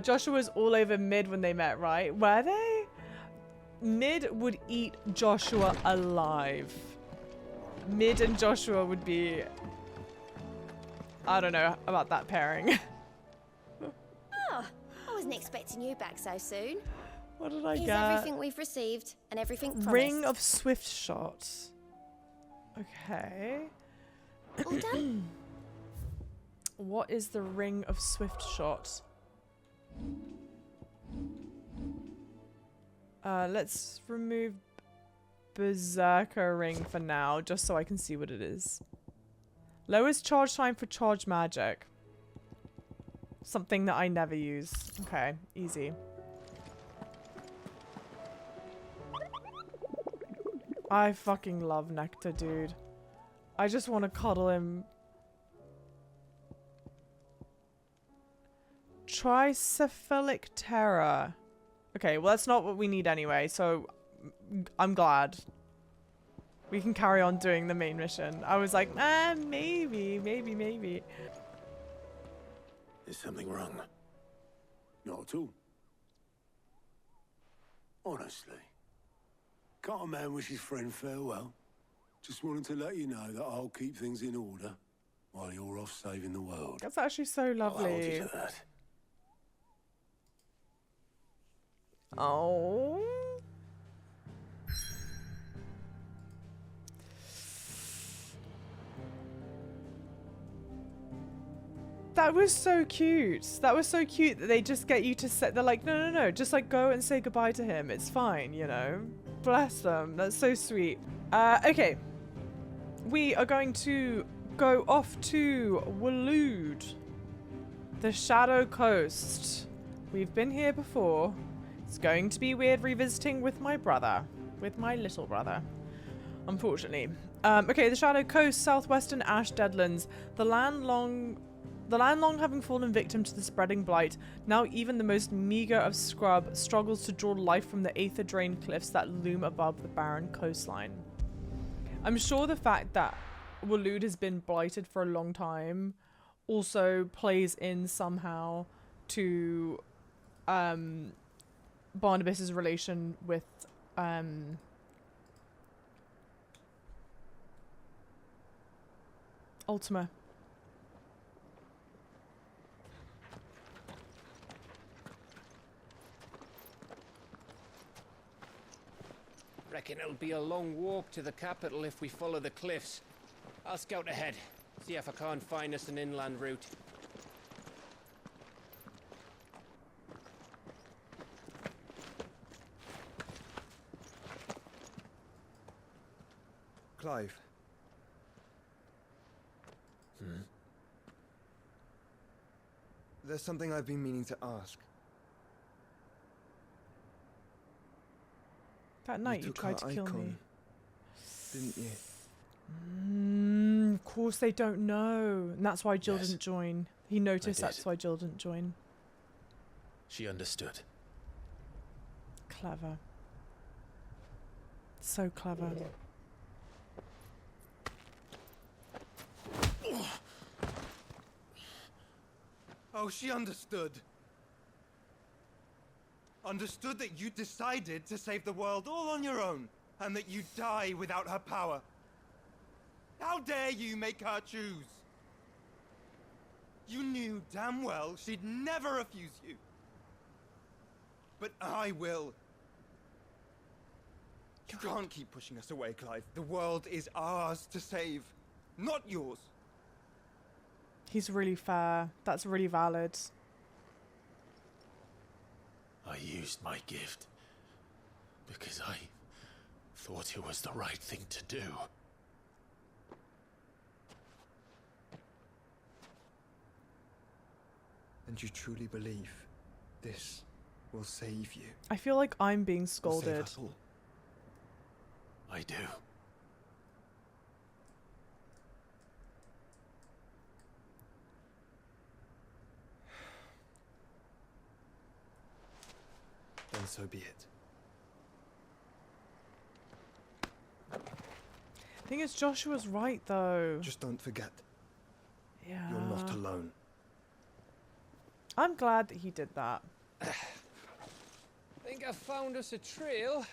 Joshua was all over Mid when they met, right? Were they? Mid would eat Joshua alive. Mid and Joshua would be... I don't know about that pairing. Oh, I wasn't expecting you back so soon. What did I Here's get? everything we've received and everything promised. Ring of Swift Shot. Okay. All done? What is the Ring of Swift Shot? Let's remove Berserker Ring for now, just so I can see what it is. Lowest charge time for charge magic. Something that I never use. Okay, easy. I fucking love Nectar, dude. I just want to cuddle him. Tricephalic Terror. Okay, well that's not what we need anyway, so I'm glad. We can carry on doing the main mission. I was like, maybe. Is something wrong? Not at all. Honestly. Can't a man wish his friend farewell? Just wanted to let you know that I'll keep things in order while you're off saving the world. That's actually so lovely. I'll hold you to that. Oh. That was so cute. That was so cute that they just get you to say, they're like, no, just like go and say goodbye to him. It's fine, you know. Bless them. That's so sweet. Okay. We are going to go off to Waloed, the Shadow Coast. We've been here before. It's going to be weird revisiting with my brother, with my little brother, unfortunately. Okay, the Shadow Coast, southwestern Ash Deadlands. The land long having fallen victim to the spreading blight, now even the most meager of scrub struggles to draw life from the aether drained cliffs that loom above the barren coastline. I'm sure the fact that Waloed has been blighted for a long time also plays in somehow to Barnabas's relation with Ultima. Reckon it'll be a long walk to the capital if we follow the cliffs. I'll scout ahead, see if I can't find us an inland route. Clive. There's something I've been meaning to ask. That night you tried to kill me. Didn't you? Of course they don't know. And that's why Jill didn't join. He noticed that's why Jill didn't join. She understood. Clever. So clever. Oh, she understood. Understood that you decided to save the world all on your own, and that you'd die without her power. How dare you make her choose? You knew damn well she'd never refuse you. But I will. You can't keep pushing us away, Clive. The world is ours to save, not yours. He's really fair. That's really valid. I used my gift because I thought it was the right thing to do. And you truly believe this will save you? I feel like I'm being Will scolded. save us all. I do. Then so be it. Thing is, Joshua's right though. Just don't forget, Yeah. you're not alone. I'm glad that he did that. Think I found us a trail.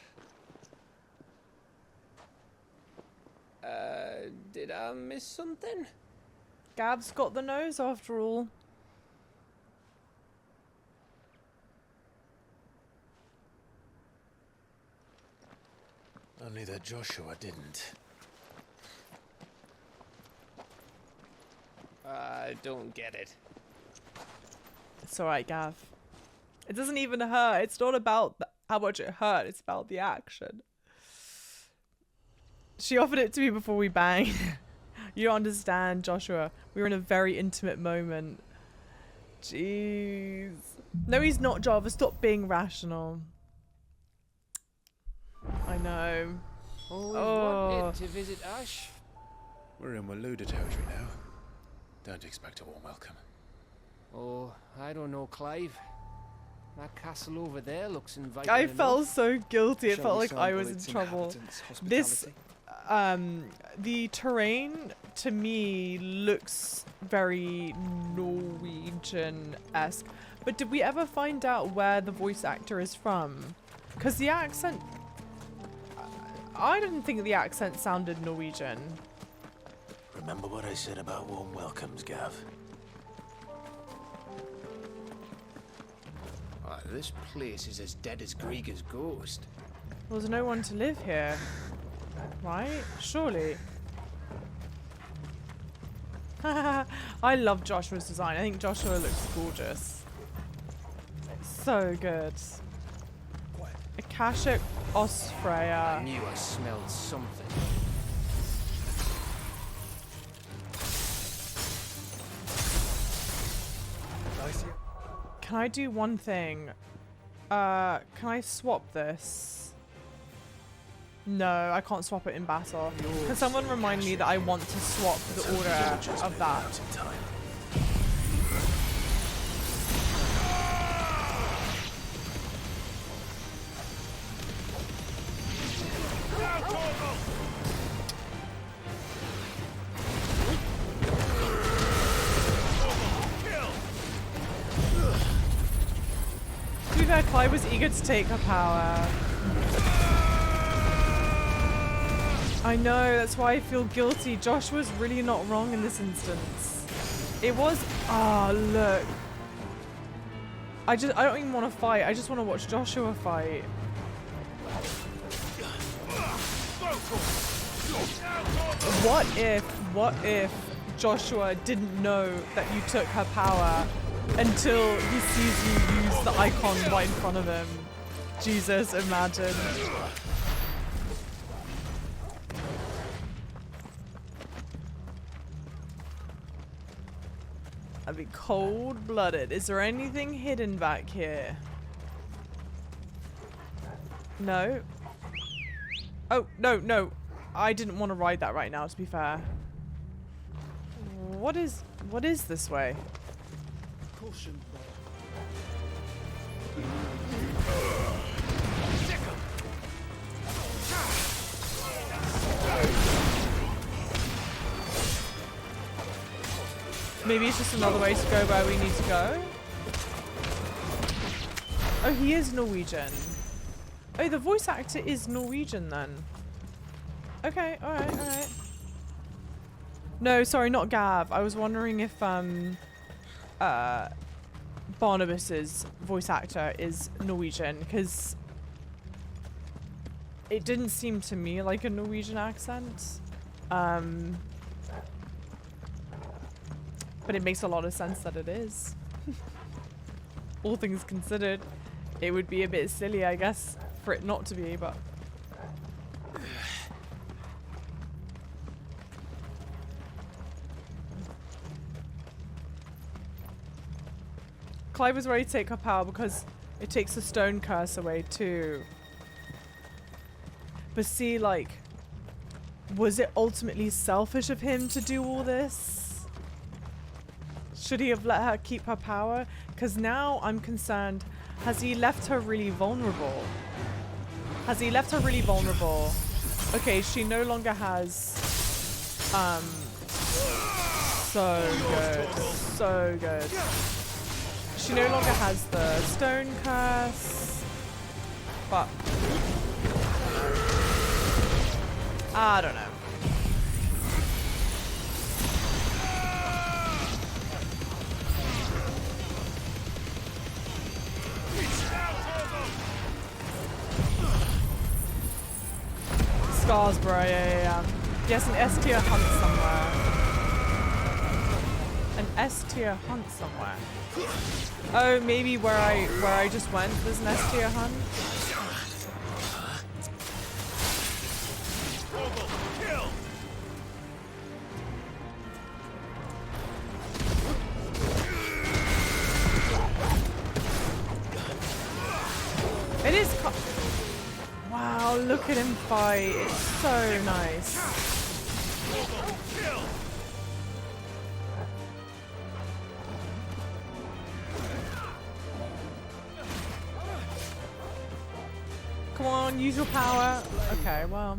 Did I miss something? Gav's got the nose after all. Only that Joshua didn't. I don't get it. It's alright, Gav. It doesn't even hurt. It's not about how much it hurt. It's about the action. She offered it to me before we banged. You don't understand, Joshua. We were in a very intimate moment. Jeez. No, he's not, Java. Stop being rational. I know. Always Oh. wanted to visit Ash. We're in Waloed territory now. Don't expect a warm welcome. Oh, I don't know, Clive. That castle over there looks inviting I enough. felt so guilty. It Shall felt we like I sample was in its trouble. inhabitants' This, hospitality? the terrain to me looks very Norwegian-esque. But did we ever find out where the voice actor is from? Because the accent... I didn't think the accent sounded Norwegian. Remember what I said about warm welcomes, Gav? Oh, this place is as dead as Grieger's ghost. Well, there's no one to live here. Right? Surely. I love Joshua's design. I think Joshua looks gorgeous. So good. Akashic I Ostfreya. knew I smelled something. Can I do one thing? Can I swap this? No, I can't swap it in battle. Can someone remind me that I want to swap the order of that? In time. To be fair, Clive was eager to take her power. I know, that's why I feel guilty. Joshua's really not wrong in this instance. It was... Ah, look. I don't even want to fight. I just want to watch Joshua fight. What if Joshua didn't know that you took her power until he sees you use the icon right in front of him? Jesus, imagine. I'd be cold-blooded. Is there anything hidden back here? No. Oh, no, no. I didn't want to ride that right now, to be fair. What is this way? Caution. Maybe it's just another way to go where we need to go? Oh, he is Norwegian. Oh, the voice actor is Norwegian then. Okay, alright, alright. No, sorry, not Gav. I was wondering if Barnabas's voice actor is Norwegian, because it didn't seem to me like a Norwegian accent. But it makes a lot of sense that it is. All things considered, it would be a bit silly, I guess, for it not to be, but... Clive was ready to take her power because it takes the stone curse away too. But see, like, was it ultimately selfish of him to do all this? Should he have let her keep her power? Because now I'm concerned, has he left her really vulnerable? Has he left her really vulnerable? Okay, she no longer has... so good. So good. She no longer has the stone curse. But I don't know. Scarsborough, yeah. Yes, an S tier hunt somewhere. An S tier hunt somewhere. Oh, maybe where I just went, there's an S tier hunt. It is. Wow, look at him fight. It's so nice. Come on, use your power. Okay, well.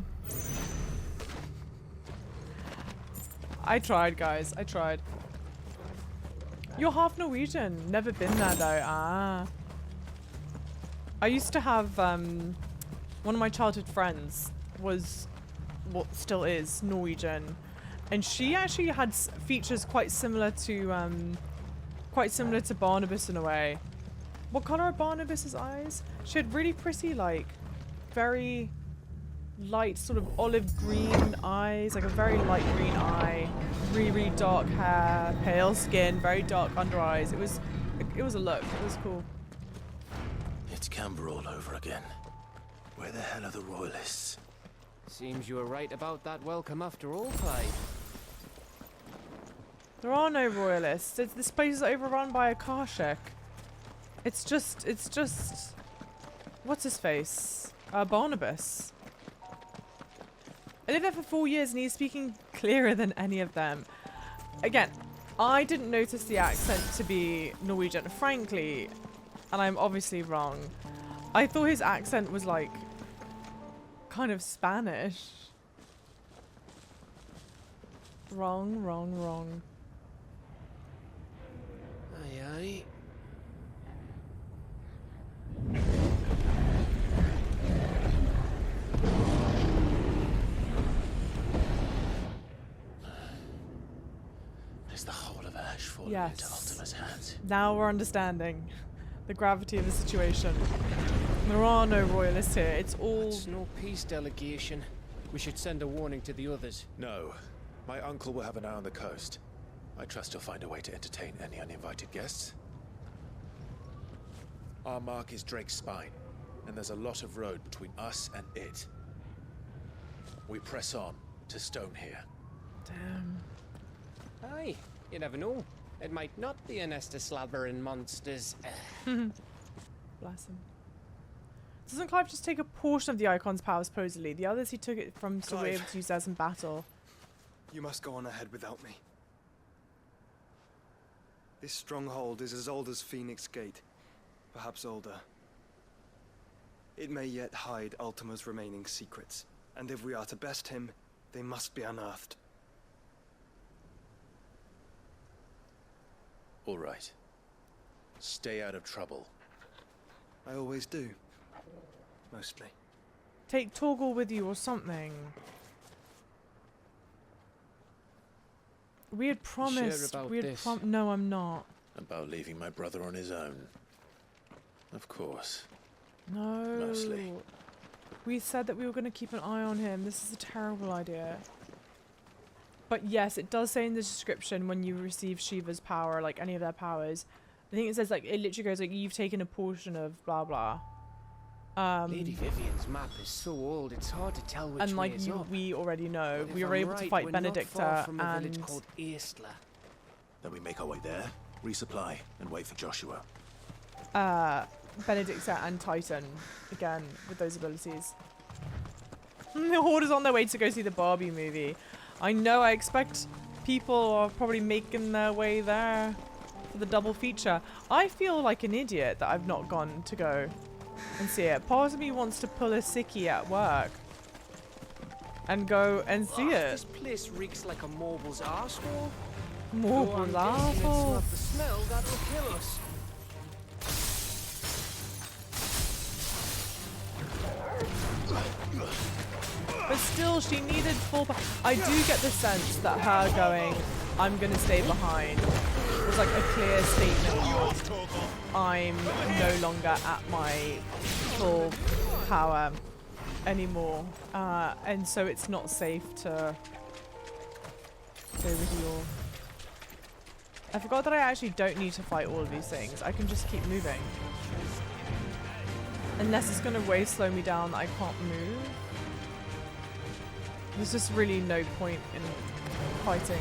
I tried, guys. I tried. You're half Norwegian. Never been there, though. Ah. I used to have, one of my childhood friends was, what still is, Norwegian. And she actually had features quite similar to Barnabas in a way. What color are Barnabas's eyes? She had really pretty, like, very light sort of olive green eyes, like a very light green eye, really, really dark hair, pale skin, very dark under eyes. It was a look. It was cool. It's Camber all over again. Where the hell are the royalists? Seems you were right about that welcome after all, Clive. There are no royalists. This place is overrun by Akashic. It's just what's his face? Barnabas. I lived there for 4 years and he's speaking clearer than any of them. Again, I didn't notice the accent to be Norwegian, frankly, and I'm obviously wrong. I thought his accent was like kind of Spanish. Wrong. Aye, aye. Is the whole of Ash falling Yes. into Ultima's hands? Now we're understanding the gravity of the situation. There are no royalists here. It's all... It's no peace delegation. We should send a warning to the others. No. My uncle will have an eye on the coast. I trust he'll find a way to entertain any uninvited guests. Our mark is Drake's Spine, and there's a lot of road between us and it. We press on to Stone here. Damn. Aye, you never know. It might not be a nest of slabbering monsters. Bless him. Doesn't Clive just take a portion of the Icon's power, supposedly? The others he took it from to be able to use as in battle. You must go on ahead without me. This stronghold is as old as Phoenix Gate, perhaps older. It may yet hide Ultima's remaining secrets, and if we are to best him, they must be unearthed. All right. Stay out of trouble. I always do. Mostly. Take Torgal with you or something. We had promised. about We had this? No, I'm not. About leaving my brother on his own. Of course. No. Mostly. We said that we were going to keep an eye on him. This is a terrible idea. But yes, it does say in the description when you receive Shiva's power, like any of their powers. I think it says like, it literally goes like, you've taken a portion of blah blah. Lady Vivian's map is so old, it's hard to tell which And way like is up. we already know, But we if were I'm able to right, fight we're not Benedicta far from a and village called Eistla. Then we make our way there, resupply, and wait for Joshua. Benedicta and Titan again with those abilities. The Horde is on their way to go see the Barbie movie. I know, I expect people are probably making their way there for the double feature. I feel like an idiot that I've not gone to go and see it. Part of me wants to pull a sickie at work and go and see it. This place reeks like a moble's arsehole. More Though I'm guessing it's lava. not the smell that will kill us. But still, she needed full... I do get the sense that her going, I'm going to stay behind, was like a clear statement of, I'm no longer at my full power anymore. And so it's not safe to go with your... I forgot that I actually don't need to fight all of these things. I can just keep moving. Unless it's going to way slow me down that I can't move. There's just really no point in fighting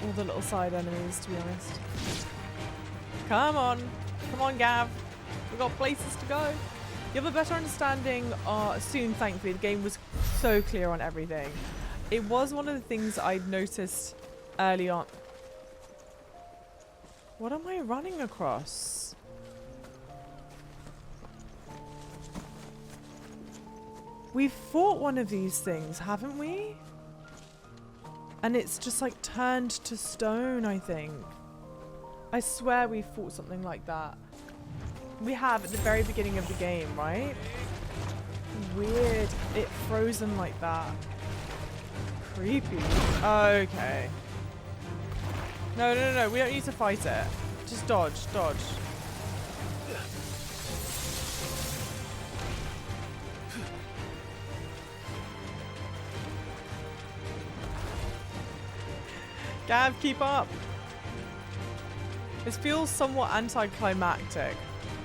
all the little side enemies, to be honest. Come on. Come on, Gav. We've got places to go. You have a better understanding soon, thankfully. The game was so clear on everything. It was one of the things I'd noticed early on. What am I running across? We've fought one of these things, haven't we? And it's just like turned to stone, I think. I swear we fought something like that. We have at the very beginning of the game, right? Weird. It frozen like that. Creepy. Okay. No, no, no, no. We don't need to fight it. Just dodge, dodge. Gav, keep up. This feels somewhat anticlimactic.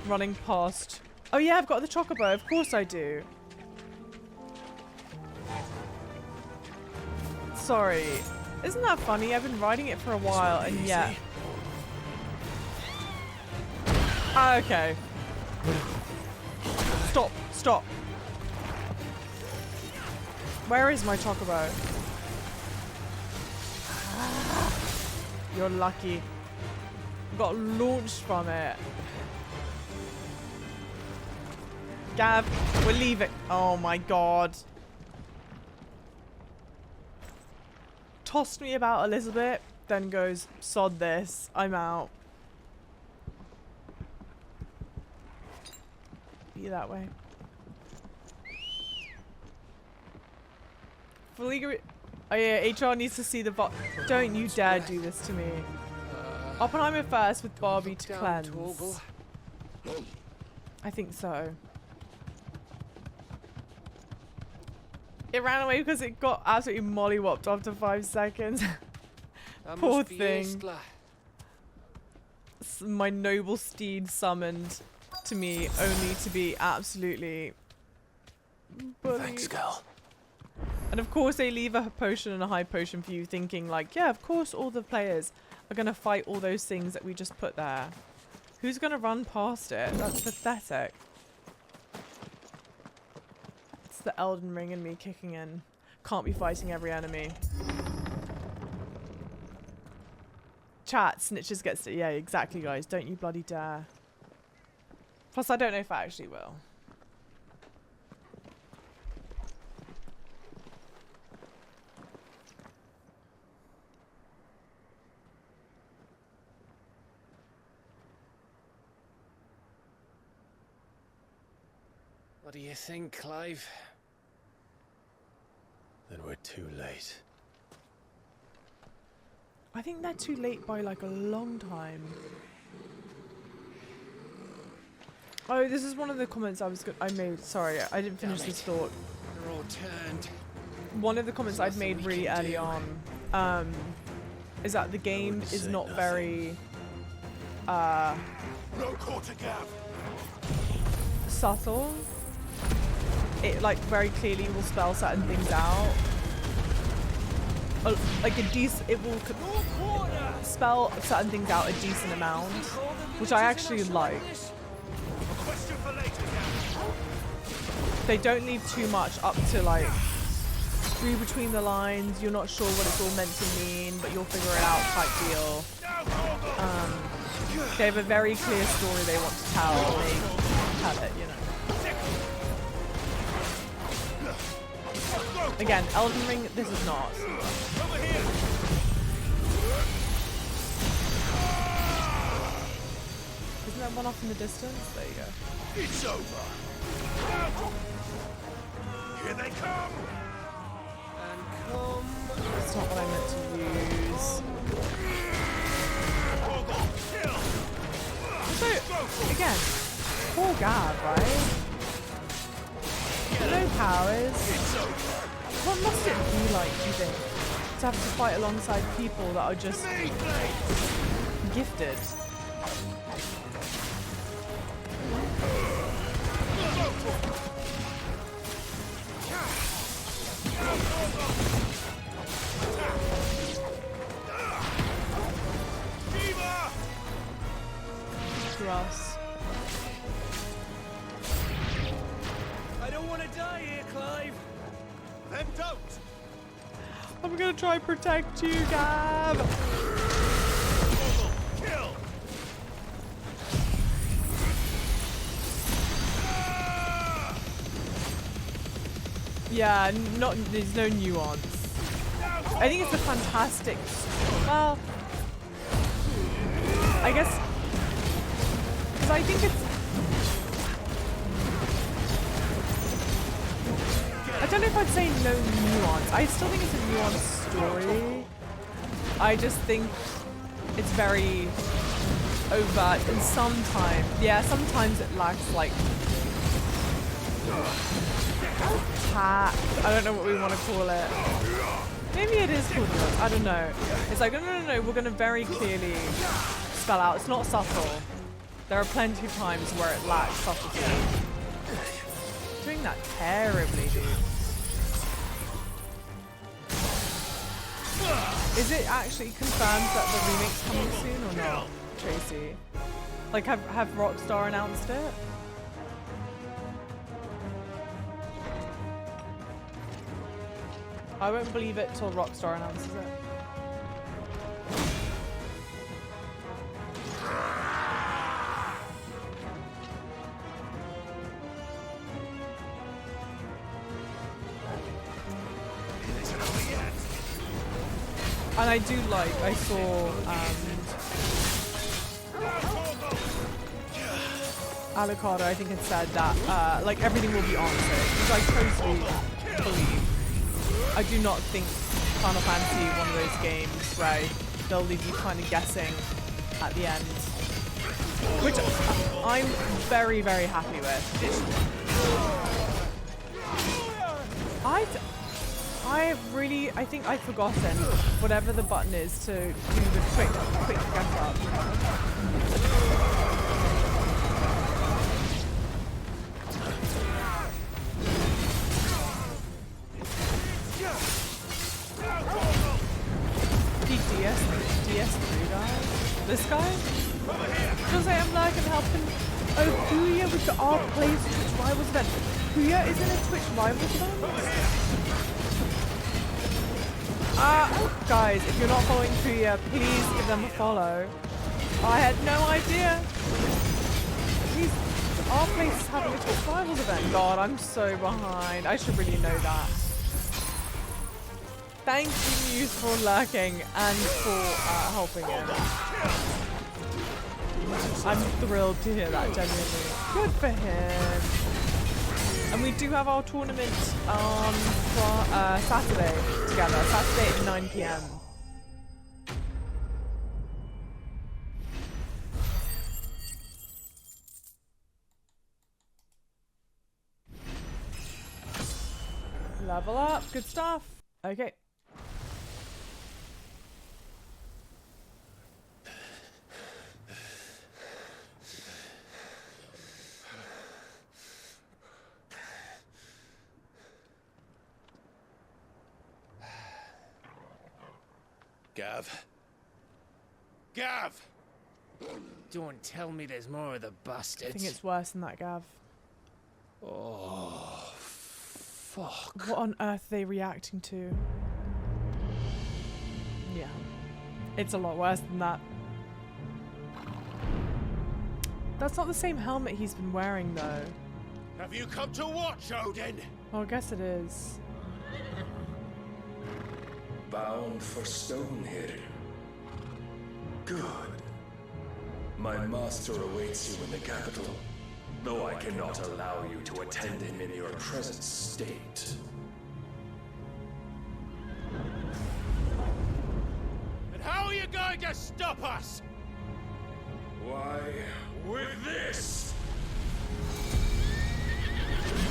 Running past... Oh yeah, I've got the chocobo. Of course I do. Sorry. Isn't that funny? I've been riding it for a while and yet... Okay. Stop. Stop. Where is my chocobo? You're lucky. Got launched from it. Gav, we're leaving. Oh my god. Tossed me about a little bit, then goes, sod this, I'm out. Be that way. Fully. Oh yeah, HR needs to see the bot. Don't you dare do this to me. Oppenheimer first with Barbie to cleanse. I think so. It ran away because it got absolutely mollywopped after 5 seconds. Poor thing. Eistla. My noble steed summoned to me only to be absolutely bullied. Thanks, Gal. And of course they leave a potion and a high potion for you thinking like, yeah, of course all the players are going to fight all those things that we just put there. Who's going to run past it? That's pathetic. It's the Elden Ring and me kicking in. Can't be fighting every enemy. Chat, snitches gets to... Yeah, exactly, guys. Don't you bloody dare. Plus, I don't know if I actually will. What do you think, Clive? Then we're too late. I think they're too late by like a long time. Oh, this is one of the comments I made. Sorry, I didn't finish this thought. They're all turned. One of the comments I'd made really early on is that the game is not very subtle. It like very clearly will spell certain things out. Like a decent, it will spell certain things out a decent amount, which I actually like. They don't leave too much up to like read between the lines. You're not sure what it's all meant to mean, but you'll figure it out type deal. They have a very clear story they want to tell. They tell it, you know. Again, Elden Ring, this is not. Isn't there one off in the distance? There you go. It's over. Here they come! And come. It's not what I meant to use. So, again, poor Gav, right? No powers. What must it be like, do you think, to have to fight alongside people that are just gifted? Grass. I don't want to die here, Clive. Then don't! I'm gonna try protect you, Gav. Kill! Yeah, there's no nuance. I think it's a fantastic. Well, I guess because I think it's. I don't know if I'd say no nuance. I still think it's a nuanced story. I just think it's very overt, and sometimes it lacks like tact. I don't know what we want to call it. Maybe it is called nuance. I don't know. It's like no. We're gonna very clearly spell out. It's not subtle. There are plenty of times where it lacks subtlety. Doing that terribly, dude. Is it actually confirmed that the remake's coming soon or not, Tracy? Like, have Rockstar announced it? I won't believe it till Rockstar announces it. And I do like, I saw Alucardo, I think, had said that like everything will be answered, which I totally believe. I do not think Final Fantasy is one of those games where they'll leave you kind of guessing at the end, which I'm very, very happy with. I think I've forgotten whatever the button is to do the quick get up. DS3 guy? This guy? Because I am like I'm helping Puya with the Art Plays Twitch Rivals event. Puya is in a Twitch Rivals event? Guys, if you're not following Puya, please give them a follow. I had no idea. Our place is having a Twitch Rivals event. God, I'm so behind. I should really know that. Thank you, Muse, for lurking and for helping him. I'm thrilled to hear that, genuinely. Good for him. And we do have our tournament on Saturday together. Saturday at 9 PM. Level up. Good stuff. Okay. Gav! Don't tell me there's more of the bastards. I think it's worse than that, Gav. Oh, fuck. What on earth are they reacting to? Yeah. It's a lot worse than that. That's not the same helmet he's been wearing, though. Have you come to watch, Odin? Well, I guess it is. Bound for Stonehill. Good. My master awaits you in the capital. though I cannot allow you to attend him in your present state. And how are you going to stop us? Why, with this!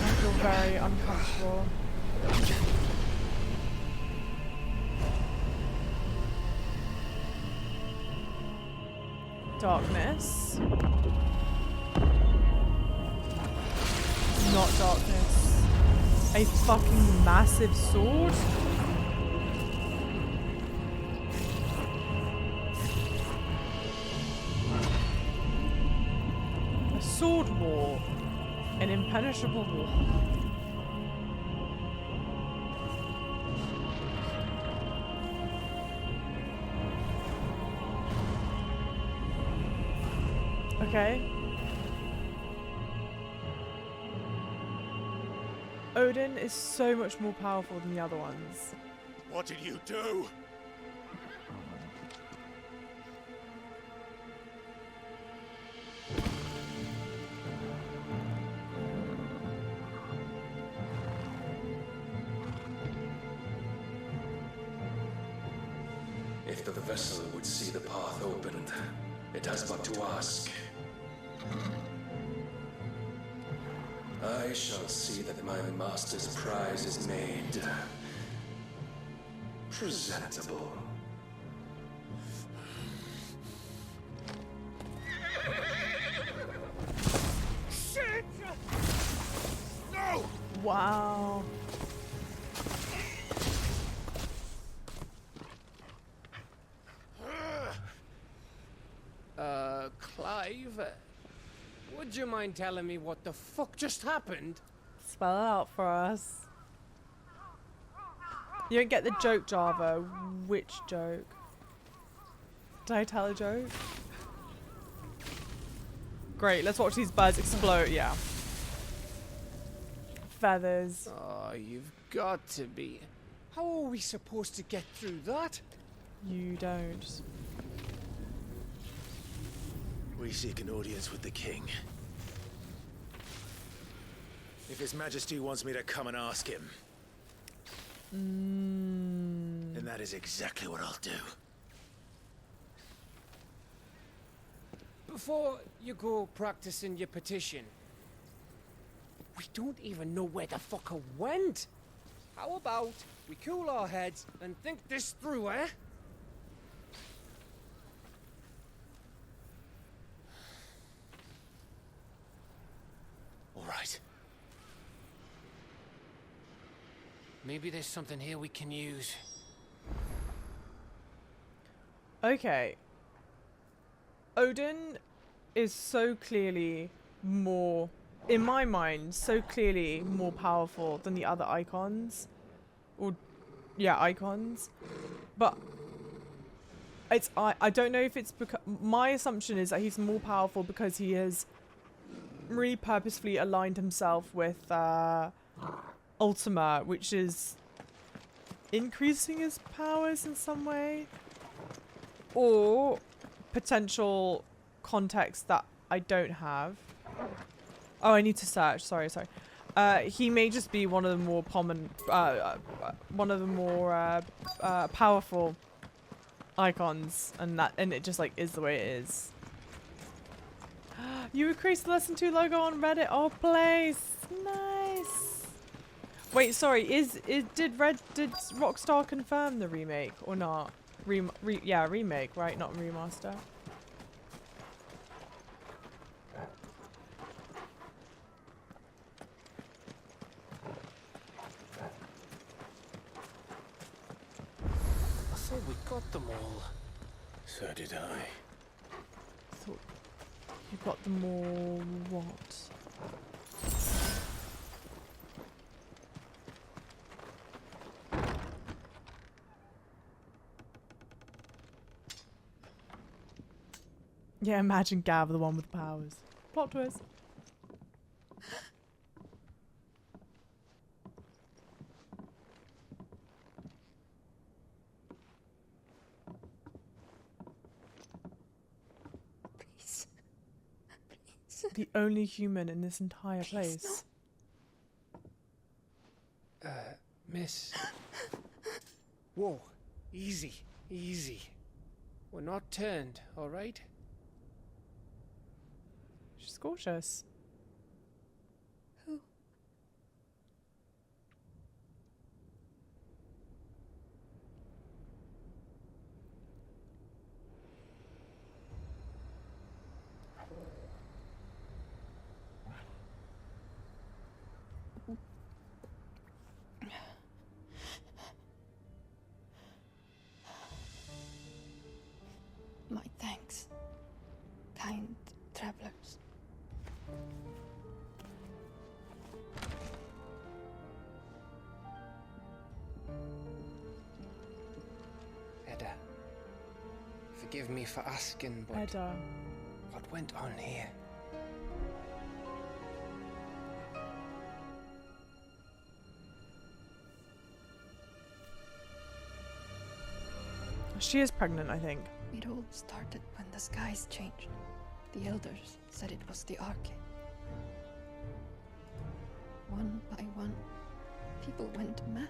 I feel very uncomfortable. Darkness. Not darkness. A fucking massive sword? A sword wall. An impenetrable wall. Okay. Odin is so much more powerful than the other ones. What did you do? If the vessel would see the path opened, it has but to ask. I shall see that my master's prize is made presentable. Shit! No! Wow. Clive, would you mind telling me what the fuck just happened? Spell it out for us. You don't get the joke, Java. Which joke? Did I tell a joke? Great, let's watch these birds explode. Yeah. Feathers. Oh, you've got to be. How are we supposed to get through that? You don't. We seek an audience with the king. If His Majesty wants me to come and ask him, then that is exactly what I'll do. Before you go practicing your petition, we don't even know where the fucker went. How about we cool our heads and think this through, eh? All right. Maybe there's something here we can use. Okay. Odin is so clearly more, in my mind, so clearly more powerful than the other icons. Or, yeah, icons. But I don't know if it's because, my assumption is that he's more powerful because he has really purposefully aligned himself with Ultima, which is increasing his powers in some way. Or potential context that I don't have. Oh, I need to search. Sorry. He may just be one of the more powerful icons, and it just like is the way it is. You increased the lesson 2 logo on Reddit. Oh, place. Nice. Wait, sorry. Did Rockstar confirm the remake or not? Yeah, remake, right? Not remaster. I thought we got them all. So did I. Thought you got them all. What? Yeah, imagine Gav, the one with the powers. Plot twist. Please. Please. The only human in this entire place. Miss. Whoa. Easy. Easy. We're not turned, alright? She's gorgeous. Who? My thanks, kind travelers. Edda. Forgive me for asking, but Edda. what went on here? She is pregnant, I think. It all started when the skies changed. The elders said it was the Arche. One by one, people went mad.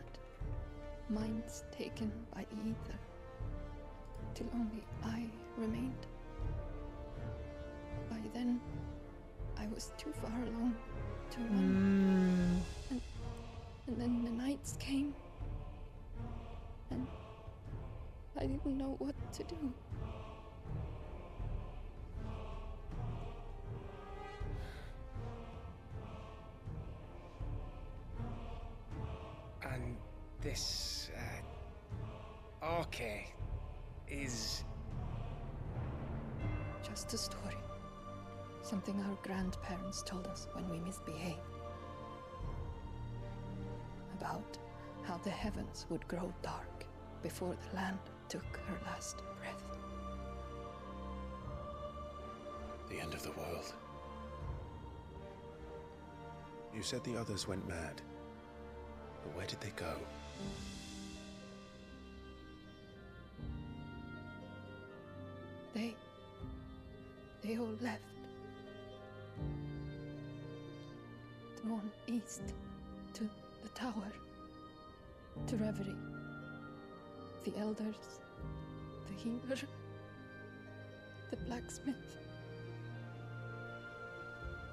Minds taken by the ether. Till only I remained. By then, I was too far along to run. And then the nights came. And I didn't know what to do. And this, Arche is... Just a story. Something our grandparents told us when we misbehaved. About how the heavens would grow dark before the land took her last breath. The end of the world. You said the others went mad. But where did they go? They all left. Drawn east to the tower, to reverie. The elders, the healer, the blacksmith,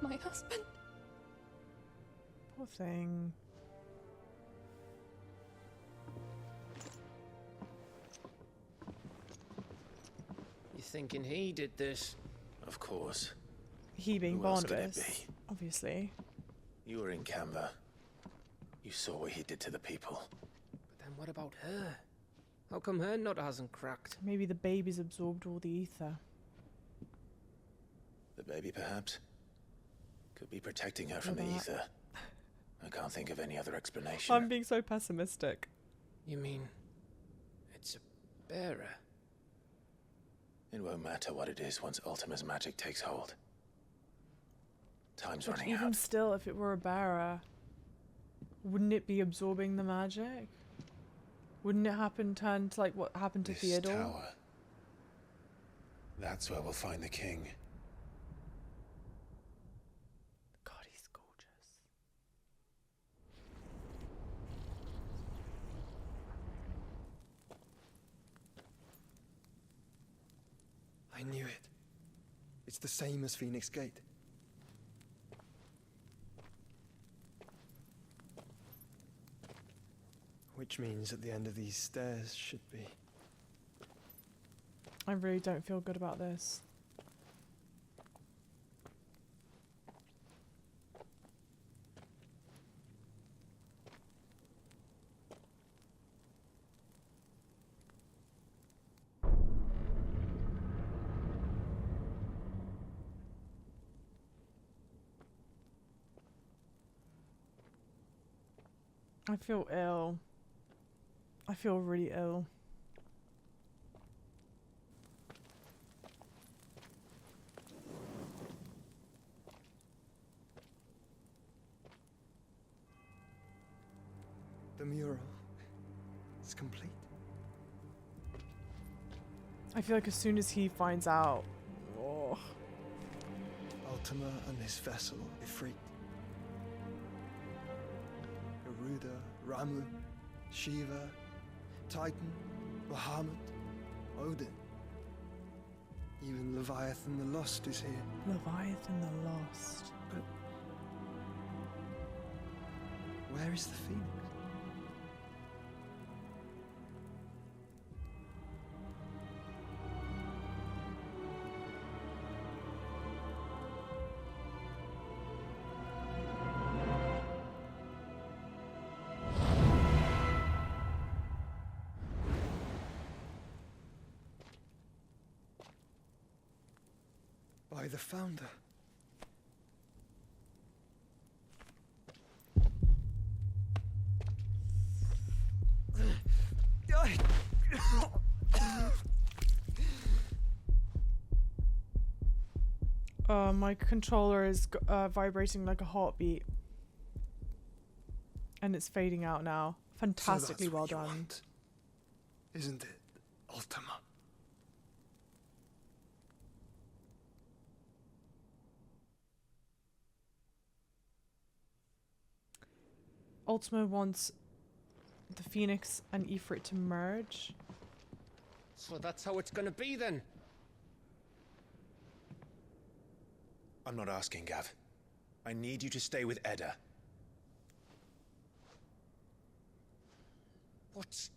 my husband. Poor thing. You thinking he did this? Of course. He being Who else could it Barnabas, be? obviously. You were in Canva. You saw what he did to the people. But then what about her? How come her nut hasn't cracked? Maybe the baby's absorbed all the ether. The baby, perhaps? Could be protecting her from the that. ether. I can't think of any other explanation. I'm being so pessimistic. You mean it's a bearer? It won't matter what it is once Ultima's magic takes hold. Time's But running even out. still, if it were a bearer, wouldn't it be absorbing the magic? Wouldn't it turn to like what happened to This Theodore? tower. That's where we'll find the king. God, he's gorgeous. I knew it. It's the same as Phoenix Gate. Which means at the end of these stairs should be... I really don't feel good about this. I feel ill. I feel really ill. The mural is complete. I feel like as soon as he finds out, oh, I'll Ultima and his vessel, Ifrit. Garuda, Ramu, Shiva, Titan, Bahamut, Odin. Even Leviathan the Lost is here. Leviathan the Lost. But where is the Phoenix? By the Founder. My controller is vibrating like a heartbeat. And it's fading out now. Fantastically So well that's what you done. want, isn't it, Ultima? Ultima wants the Phoenix and Ifrit to merge. So that's how it's gonna be then. I'm not asking, Gav. I need you to stay with Edda. What's...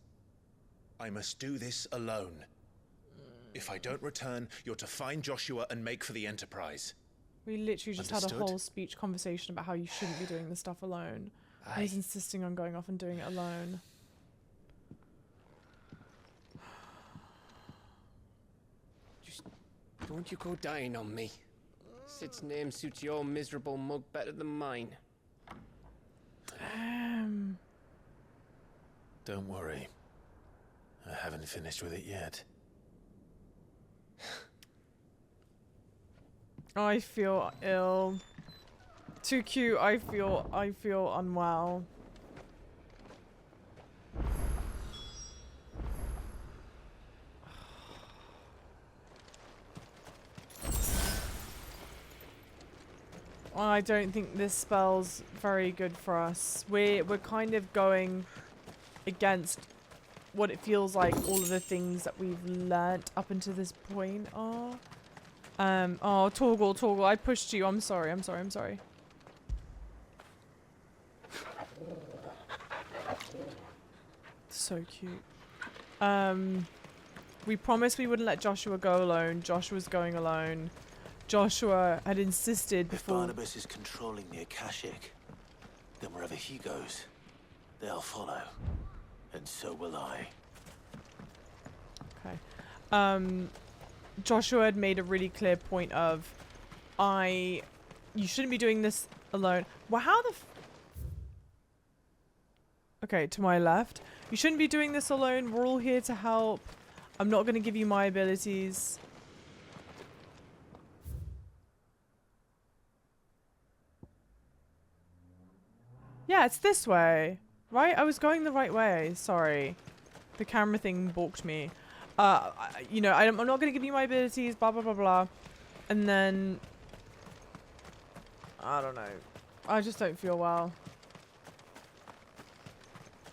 I must do this alone. If I don't return, you're to find Joshua and make for the Enterprise. We literally just had a Understood? whole speech conversation about how you shouldn't be doing this stuff alone. And he's Aye. insisting on going off and doing it alone. Just don't you go dying on me. Sid's name suits your miserable mug better than mine. Don't worry. I haven't finished with it yet. I feel ill. Too cute. I feel unwell. I don't think this spell's very good for us. We're kind of going against what it feels like all of the things that we've learnt up until this point are. Oh, Torgal, I pushed you. I'm sorry. So cute. We promised we wouldn't let Joshua go alone. Joshua's going alone. Joshua had insisted If before... Barnabas is controlling the Akashic, then wherever he goes, they'll follow. And so will I. Okay. Joshua had made a really clear point of, you shouldn't be doing this alone. Well, how the okay, to my left. You shouldn't be doing this alone. We're all here to help. I'm not going to give you my abilities. Yeah, it's this way. Right? I was going the right way. Sorry. The camera thing balked me. You know, I'm not going to give you my abilities, blah, blah, blah, blah. And then... I don't know. I just don't feel well.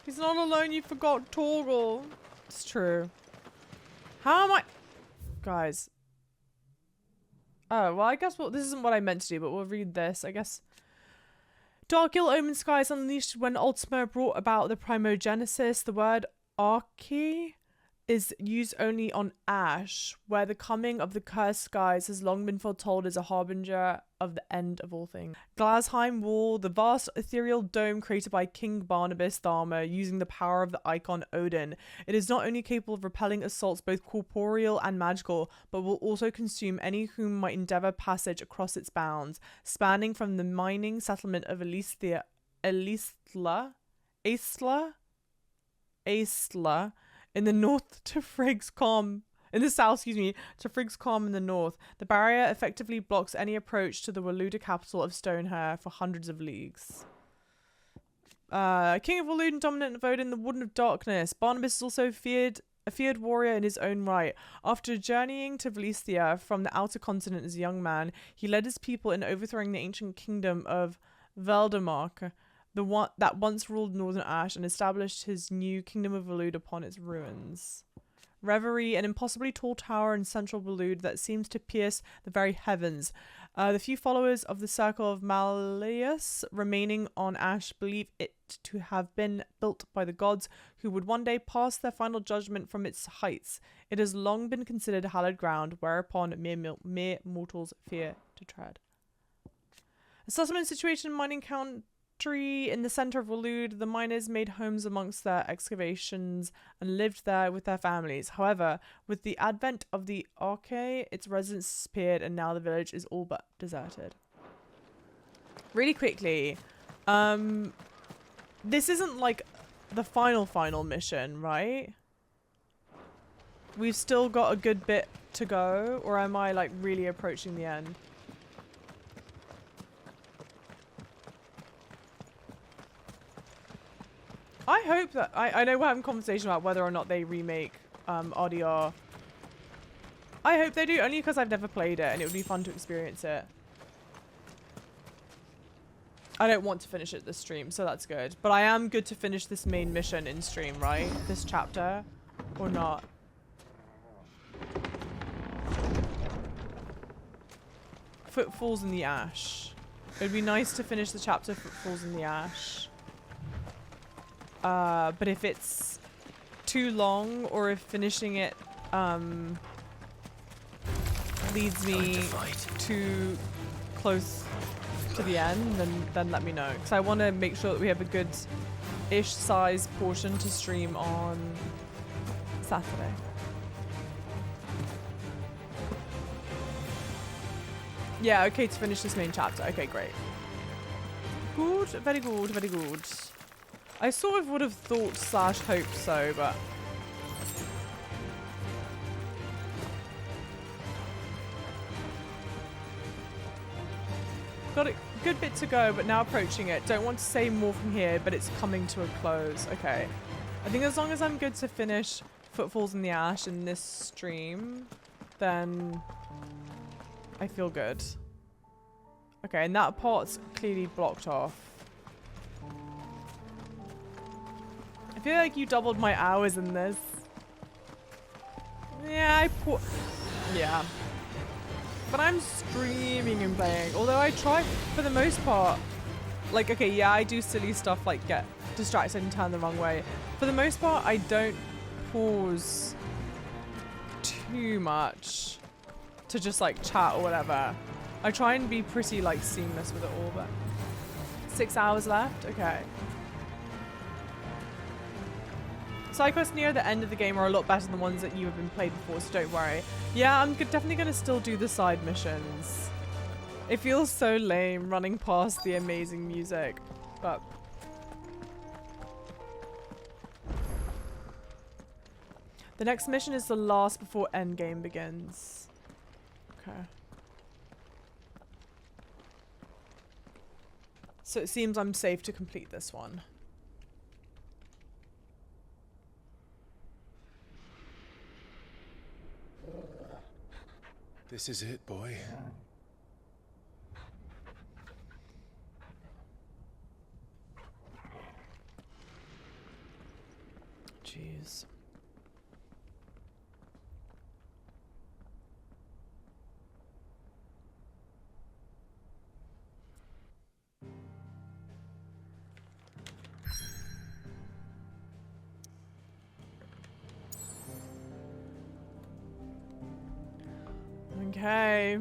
He's not alone, you forgot Torgal. It's true. How am I... Guys. Oh, well, I guess this isn't what I meant to do, but we'll read this, I guess. Dark ill-omened skies unleashed when Ultima brought about the primogenesis. The word arche is used only on Ash, where the coming of the cursed skies has long been foretold as a harbinger of the end of all things. Glasheim Wall, the vast ethereal dome created by King Barnabas Dharma using the power of the icon Odin. It is not only capable of repelling assaults both corporeal and magical, but will also consume any whom might endeavour passage across its bounds, spanning from the mining settlement of Eistla in the north to Frigg's Calm. In the south, to Frigg's Calm in the north. The barrier effectively blocks any approach to the Waloed capital of Stonehair for hundreds of leagues. King of Waloed and dominant of Odin, the Warden of Darkness. Barnabas is also feared a feared warrior in his own right. After journeying to release the earth from the outer continent as a young man, he led his people in overthrowing the ancient kingdom of Veldemark, the one that once ruled Northern Ash, and established his new kingdom of Waloed upon its ruins. Reverie, an impossibly tall tower in central Waloed that seems to pierce the very heavens. The few followers of the Circle of Malleus remaining on Ash believe it to have been built by the gods who would one day pass their final judgment from its heights. It has long been considered hallowed ground, whereupon mere mortals fear to tread. A settlement situation in mining country in the center of Waloed, the miners made homes amongst their excavations and lived there with their families. However, with the advent of the Arche, its residents disappeared and now the village is all but deserted. Really quickly, this isn't like the final mission, right? We've still got a good bit to go, or am I like really approaching the end? I hope that I know we're having a conversation about whether or not they remake RDR. I hope they do, only because I've never played it and it would be fun to experience it. I don't want to finish it this stream, so that's good. But I am good to finish this main mission in stream, right? This chapter, or not? Footfalls in the Ash. It would be nice to finish the chapter Footfalls in the Ash. But if it's too long, or if finishing it leads me too close to the end, then let me know. Because I want to make sure that we have a good-ish size portion to stream on Saturday. Yeah, okay, to finish this main chapter. Okay, great. Good, very good, very good. I sort of would have thought / hoped so, but... Got a good bit to go, but now approaching it. Don't want to say more from here, but it's coming to a close. Okay. I think as long as I'm good to finish Footfalls in the Ash in this stream, then I feel good. Okay, and that part's clearly blocked off. I feel like you doubled my hours in this. Yeah, yeah. But I'm streaming and playing. Although I try, for the most part, like, okay, yeah, I do silly stuff like get distracted and turn the wrong way. For the most part, I don't pause too much to just like chat or whatever. I try and be pretty like seamless with it all, but 6 hours left? Okay. Side quests near the end of the game are a lot better than the ones that you have been played before, so don't worry. Yeah, I'm definitely going to still do the side missions. It feels so lame running past the amazing music, but... The next mission is the last before endgame begins. Okay. So it seems I'm safe to complete this one. This is it, boy. Jeez. Okay.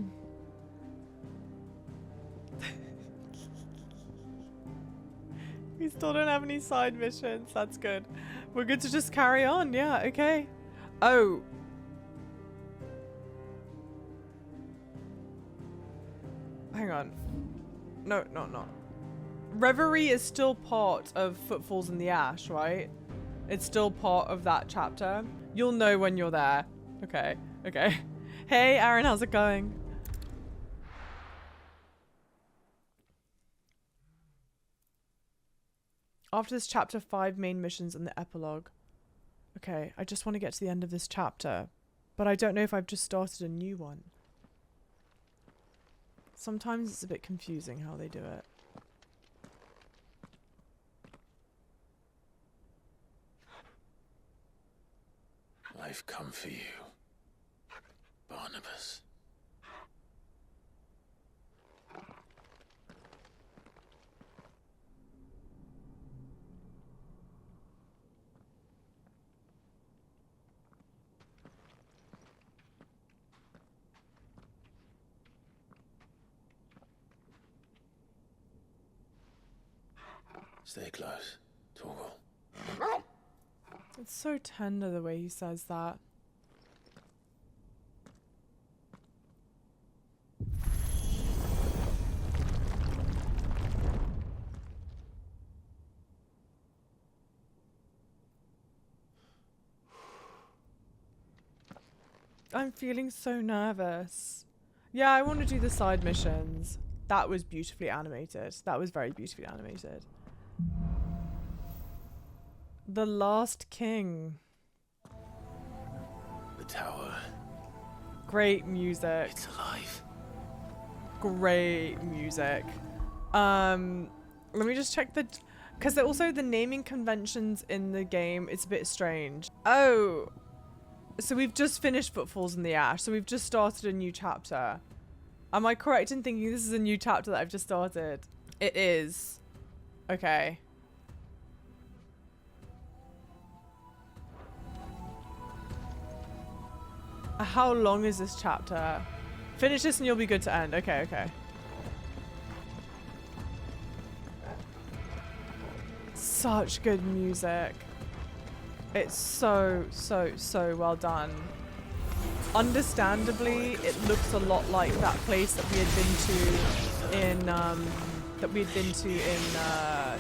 We still don't have any side missions. That's good. We're good to just carry on. Yeah, okay. Oh. Hang on. No. Reverie is still part of Footfalls in the Ash, right? It's still part of that chapter. You'll know when you're there. Okay. Okay. Hey, Aaron, how's it going? After this chapter, 5 main missions and the epilogue. Okay, I just want to get to the end of this chapter, but I don't know if I've just started a new one. Sometimes it's a bit confusing how they do it. I've come for you, Barnabas. Stay close, Torgal. It's so tender the way he says that. I'm feeling so nervous. Yeah, I want to do the side missions. That was beautifully animated. That was very beautifully animated. The Last King. The tower. Great music. It's alive. Great music. Let me just check the... Because also the naming conventions in the game, it's a bit strange. Oh. So we've just finished Footfalls in the Ash. So we've just started a new chapter. Am I correct in thinking this is a new chapter that I've just started? It is. Okay. How long is this chapter? Finish this and you'll be good to end. Okay, okay. Such good music. It's so well done. Understandably, it looks a lot like that place that we had been to in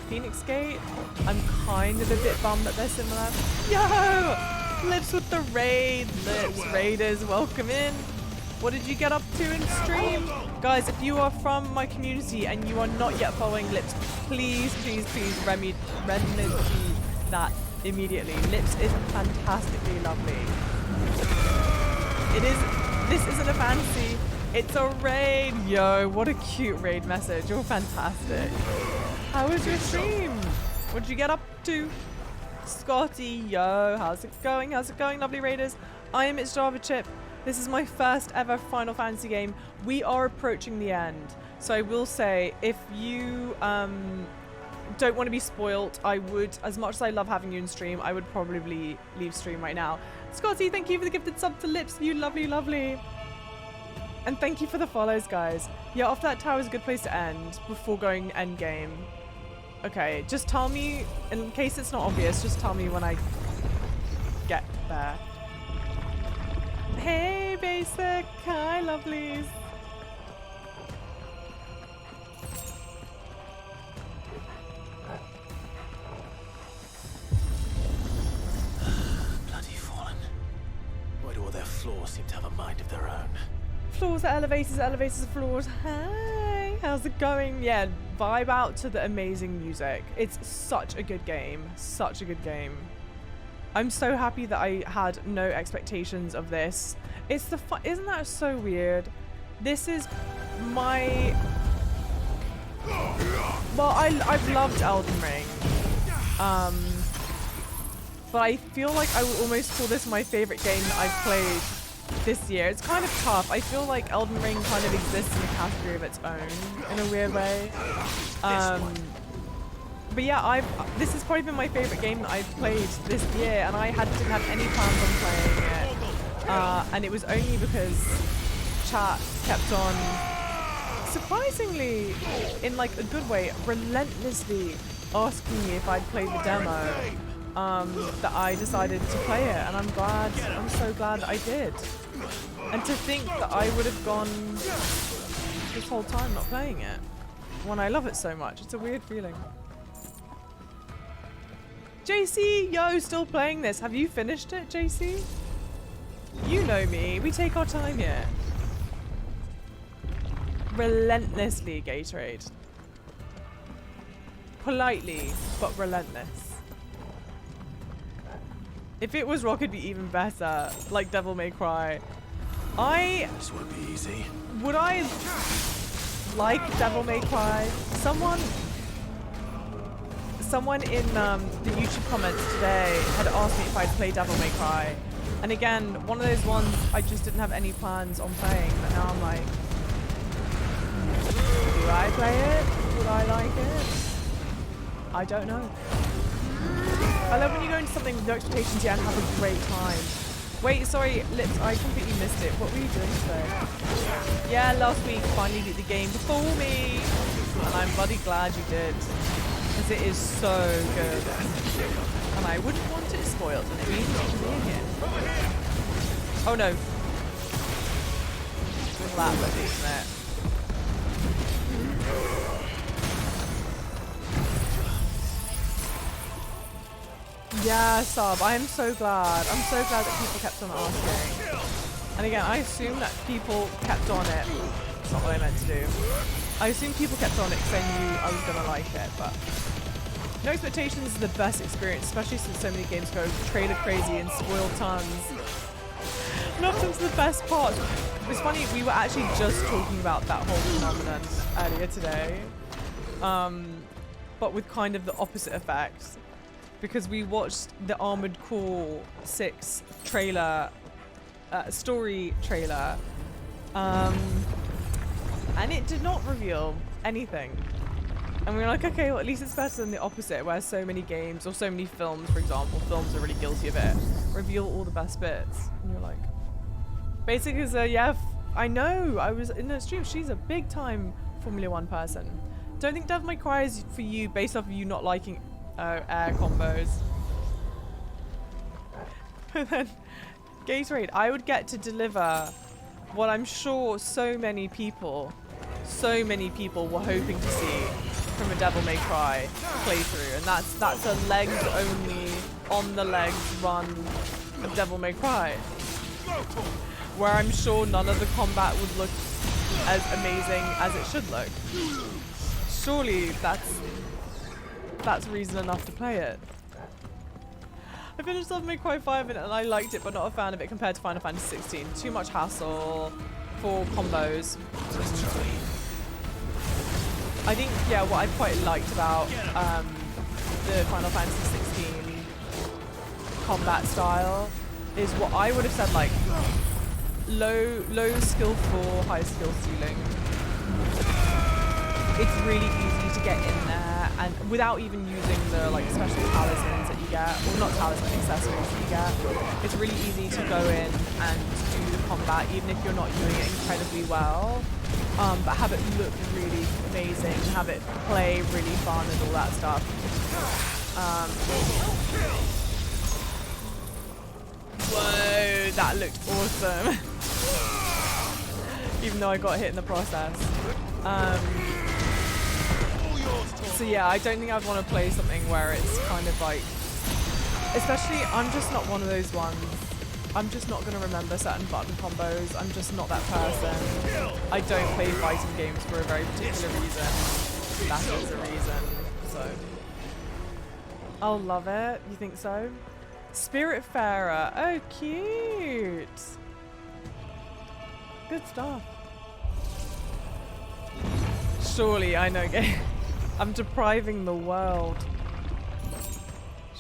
Phoenix Gate. I'm kind of a bit bummed that they're similar. Yo! Lips with the raid. Lips Raiders, welcome in. What did you get up to in stream? Guys, if you are from my community and you are not yet following Lips, please remedy that immediately. Lips is fantastically lovely. This isn't a fantasy, it's a raid. Yo, what a cute raid message. You're fantastic. How was your stream? What did you get up to? Scotty, yo, how's it going? How's it going, lovely raiders? I am It's Java Chip. This is my first ever Final Fantasy game. We are approaching the end. So I will say, if you don't want to be spoilt, I would, as much as I love having you in stream, I would probably leave stream right now. Scotty, thank you for the gifted sub to Lips, you lovely. And thank you for the follows, guys. Yeah, off that tower is a good place to end before going end game. Okay, just tell me, in case it's not obvious, just tell me when I get there. Hey, Basic. Hi, lovelies. Bloody Fallen. Why do all their floors seem to have a mind of their own? Floors are elevators are floors. Hi, how's it going? Yeah, vibe out to the amazing music. It's such a good game. Such a good game. I'm so happy that I had no expectations of this. It's the fun. Isn't that so weird? This is my... Well, I've loved Elden Ring. But I feel like I would almost call this my favorite game that I've played this year. It's kind of tough. I feel like Elden Ring kind of exists in a category of its own in a weird way. But yeah, this has probably been my favorite game that I've played this year, and I didn't have any plans on playing it. And it was only because chat kept on, surprisingly, in like a good way, relentlessly asking me if I'd played the demo, that I decided to play it, and I'm so glad that I did. And to think that I would have gone this whole time not playing it when I love it so much. It's a weird feeling. JC, yo, still playing this. Have you finished it, JC? You know me. We take our time here. Relentlessly, Gatorade. Politely, but relentless. If it was Rock, it'd be even better. Like Devil May Cry. This won't be easy. Would I like Devil May Cry? Someone in the YouTube comments today had asked me if I'd play Devil May Cry. And again, one of those ones I just didn't have any plans on playing, but now I'm like, do I play it? Would I like it? I don't know. I love when you go into something with no expectations yet and have a great time. Wait, sorry, Lips, I completely missed it. What were you doing today? Yeah, last week finally beat the game before me. And I'm bloody glad you did. Because it is so good. And I wouldn't want it spoiled, and it means it's being here. Oh no. That was, isn't it? Yeah, Sub, I am so glad. I'm so glad that people kept on asking. And again, I assume that people kept on it. It's not what I meant to do. I assume people kept on it because they knew I was going to like it, but no expectations is the best experience, especially since so many games go trailer crazy and spoil tons. And often the best part. It's funny, we were actually just talking about that whole phenomenon earlier today. But with kind of the opposite effect. Because we watched the Armored Core 6 trailer, story trailer, and it did not reveal anything. And we were like, okay, well, at least it's better than the opposite, where so many games, or so many films, for example, films are really guilty of it, reveal all the best bits. And you're like, basically, yeah, I know, I was in the stream, she's a big time Formula 1 person. Don't think Devil May Cry is for you based off of you not liking air combos. And then Gatorade, I would get to deliver what I'm sure so many people were hoping to see from a Devil May Cry playthrough, and that's a legs only, on the legs run of Devil May Cry, where I'm sure none of the combat would look as amazing as it should look. Surely that's reason enough to play it. I finished Devil May Cry 5 and I liked it, but not a fan of it compared to Final Fantasy 16. Too much hassle for combos. I think, yeah, what I quite liked about the Final Fantasy 16 combat style is what I would have said, like low skill floor, high skill ceiling. It's really easy to get in there, and without even using the like special talismans that you get, or not talisman, accessories that you get, it's really easy to go in and do the combat, even if you're not doing it incredibly well, but have it look really amazing, have it play really fun and all that stuff. Whoa, that looked awesome. Even though I got hit in the process. So yeah, I don't think I'd want to play something where it's kind of like, especially I'm just not one of those ones. I'm just not going to remember certain button combos. I'm just not that person. I don't play fighting games for a very particular reason. That is the reason. So I'll love it. You think so? Spiritfarer. Oh, cute. Good stuff. Surely I know game. I'm depriving the world.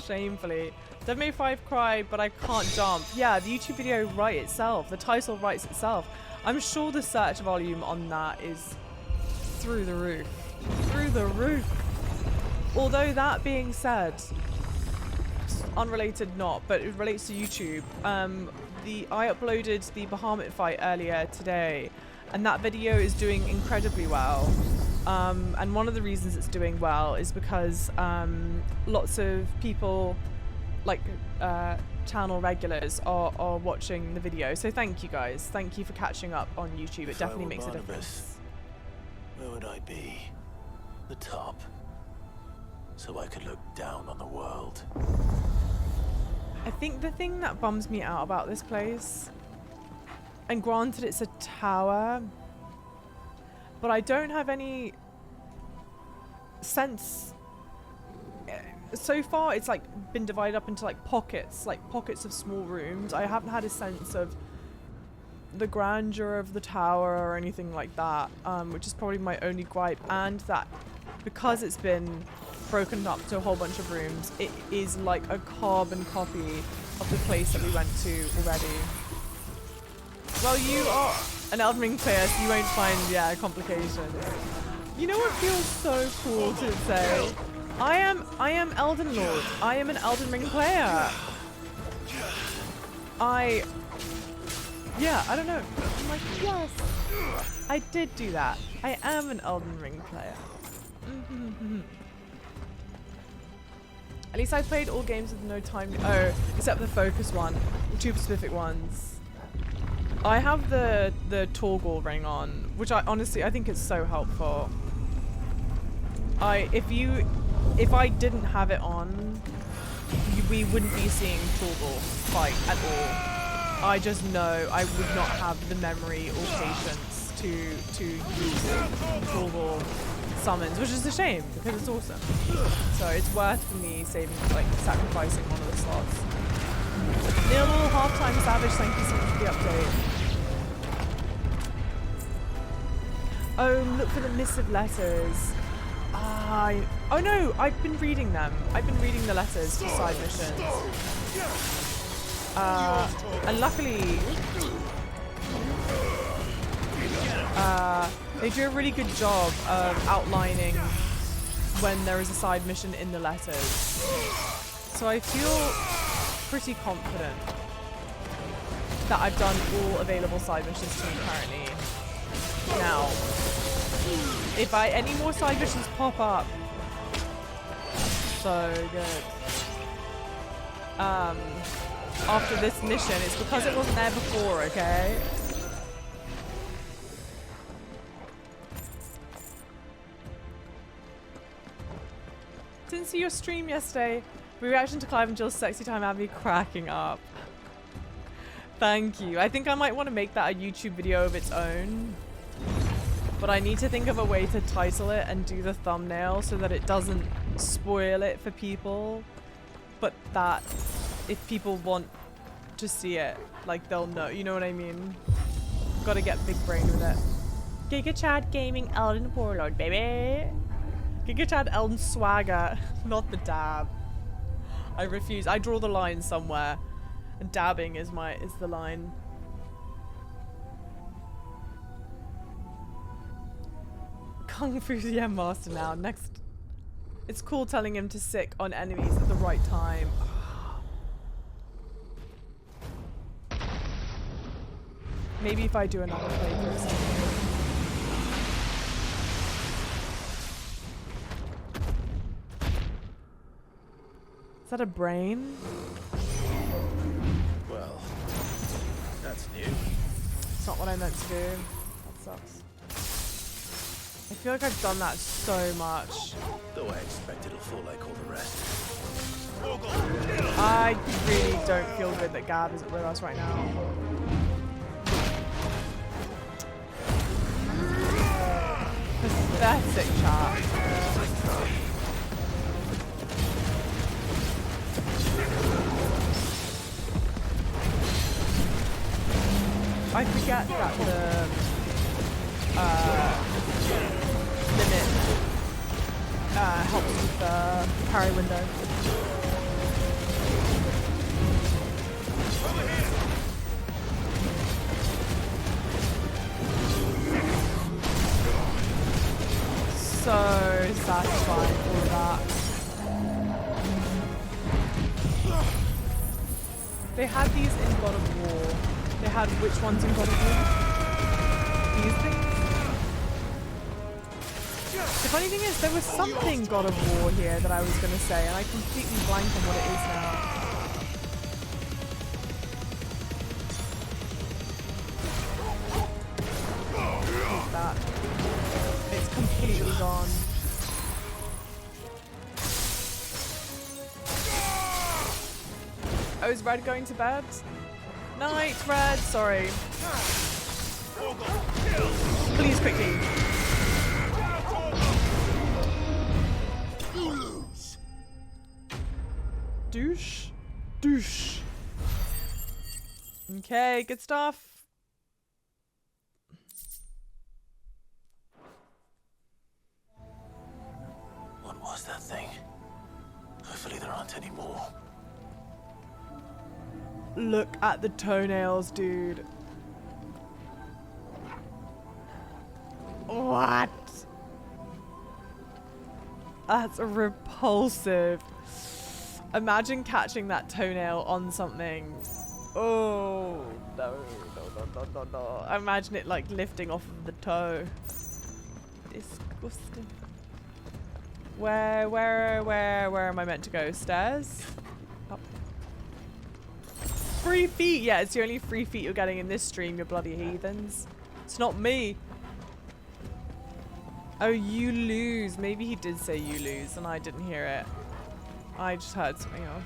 Shamefully. Devil May 5 cry, but I can't jump. Yeah, the YouTube video writes itself. The title writes itself. I'm sure the search volume on that is through the roof. Through the roof. Although that being said, unrelated not, but it relates to YouTube. I uploaded the Bahamut fight earlier today, and that video is doing incredibly well. And one of the reasons it's doing well is because lots of people, like channel regulars, are watching the video. So thank you guys. Thank you for catching up on YouTube. It definitely makes a difference. Where would I be? The top. So I could look down on the world. I think the thing that bums me out about this place, and granted it's a tower, but I don't have any sense. so far it's like been divided up into like pockets of small rooms. I haven't had a sense of the grandeur of the tower or anything like that, which is probably my only gripe. And that because it's been broken up to a whole bunch of rooms, it is like a carbon copy of the place that we went to already. Well, you are an Elden Ring player, so you won't find, yeah, complications. You know what feels so cool to say? I am Elden Lord. I am an Elden Ring player. Yeah, I don't know. I'm like, yes, I did do that. I am an Elden Ring player. At least I played all games with no time. Oh, except the focus one, the two specific ones. I have the toggle ring on, which I honestly think is so helpful. If I didn't have it on, we wouldn't be seeing toggle fight at all. I just know I would not have the memory or patience to use toggle summons, which is a shame because it's awesome. So it's worth for me sacrificing one of the slots. Nil halftime Savage, thank you so much for the update. Oh, look for the missive letters. Oh no, I've been reading them. I've been reading the letters for side missions. And luckily, they do a really good job of outlining when there is a side mission in the letters. So I feel pretty confident that I've done all available side missions to me currently. Now, if any more side missions pop up, so good. After this mission, it's because it wasn't there before, okay? Didn't see your stream yesterday. Reaction to Clive and Jill's sexy time had me cracking up. Thank you. I think I might want to make that a YouTube video of its own. But I need to think of a way to title it and do the thumbnail so that it doesn't spoil it for people. But that if people want to see it, like they'll know. You know what I mean? Gotta get big brain with it. Giga Chad Gaming Elden Warlord, baby. Giga Chad Elden Swagger, not the dab. I refuse. I draw the line somewhere, and dabbing is the line. Kung Fu yeah, master now. Next, it's cool telling him to sick on enemies at the right time. Maybe if I do another playthrough or something. Is that a brain? Well, that's new. It's not what I meant to do. That sucks. I feel like I've done that so much. Though I expect it'll fall like all the rest. I really don't feel good that Gab isn't with us right now. Pathetic chat. I forget that the limit helps with the parry window. So satisfying for that. They had these in God of War. They had which ones in God of War? These things? The funny thing is, there was something God of War here that I was going to say, and I completely blank on what it is now. What is that? It's completely gone. Oh, is Red going to bed? Night, Red. Sorry. Please, quickly. douche. Douche. Okay, good stuff. What was that thing? Hopefully there aren't any more. Look at the toenails, dude. What? That's repulsive. Imagine catching that toenail on something. Oh, no, no. Imagine it like lifting off of the toe. Disgusting. Where am I meant to go? Stairs? Up. 3 feet. Yeah, it's the only 3 feet you're getting in this stream, you bloody heathens. It's not me. Oh, you lose. Maybe he did say you lose and I didn't hear it. I just heard something else.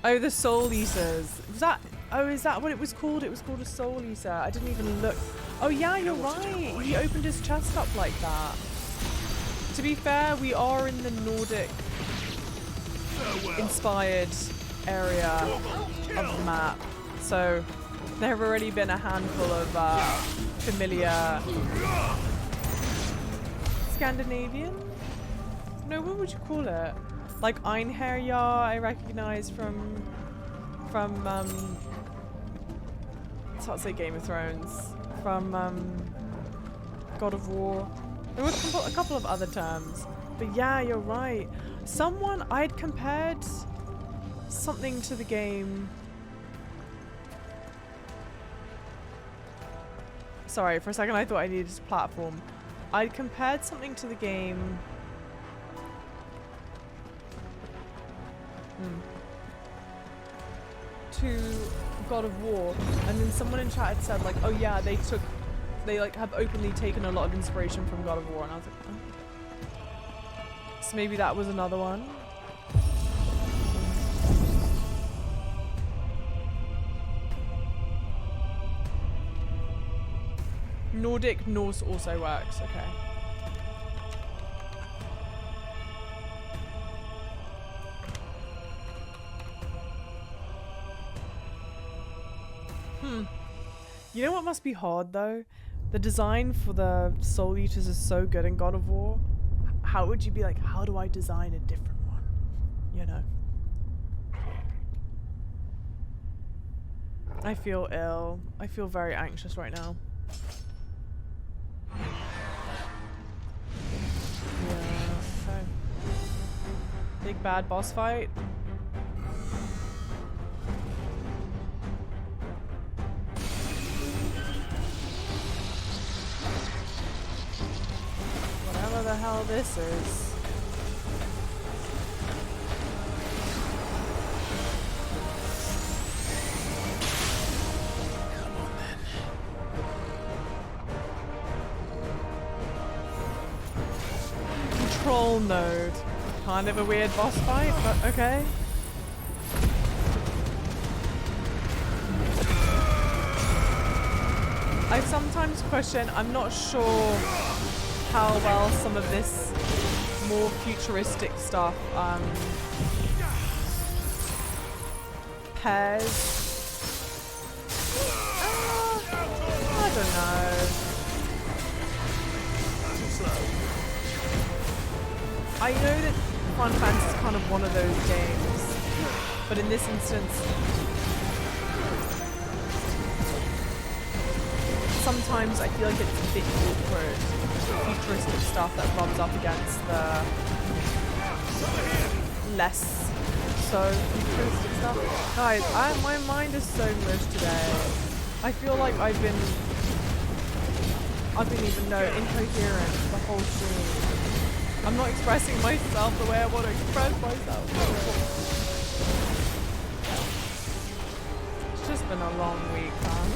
Oh, the Soul Eaters. Was that... Oh, is that what it was called? It was called a Soul Eater. I didn't even look. Oh, yeah, you're right. He opened his chest up like that. To be fair, we are in the Nordic inspired area of the map. So there have already been a handful of familiar Scandinavian? No, what would you call it? Like Einherjar, I recognize from it's hard to say Game of Thrones, from God of War. There were a couple of other terms, but yeah, you're right. I'd compared something to the game. Sorry, for a second I thought I needed a platform. I'd compared something to the game. To God of War, and then someone in chat had said like, oh yeah, they like have openly taken a lot of inspiration from God of War, and I was like, oh. So maybe that was another one. Nordic Norse also works, okay. You know what must be hard though? The design for the Soul Eaters is so good in God of War. How would you be like, how do I design a different one? You know? I feel ill. I feel very anxious right now. Yeah, okay. Big bad boss fight. Whatever the hell this is. Come on then. Control node. Kind of a weird boss fight, but okay. I sometimes question, I'm not sure how well some of this more futuristic stuff pairs. I don't know. I know that Final Fantasy is kind of one of those games, but in this instance, sometimes I feel like it's a bit awkward, futuristic stuff that rubs up against the less so futuristic stuff. Guys, my mind is so mush today. I feel like I've been even incoherent the whole stream. I'm not expressing myself the way I want to express myself. It's just been a long week, man.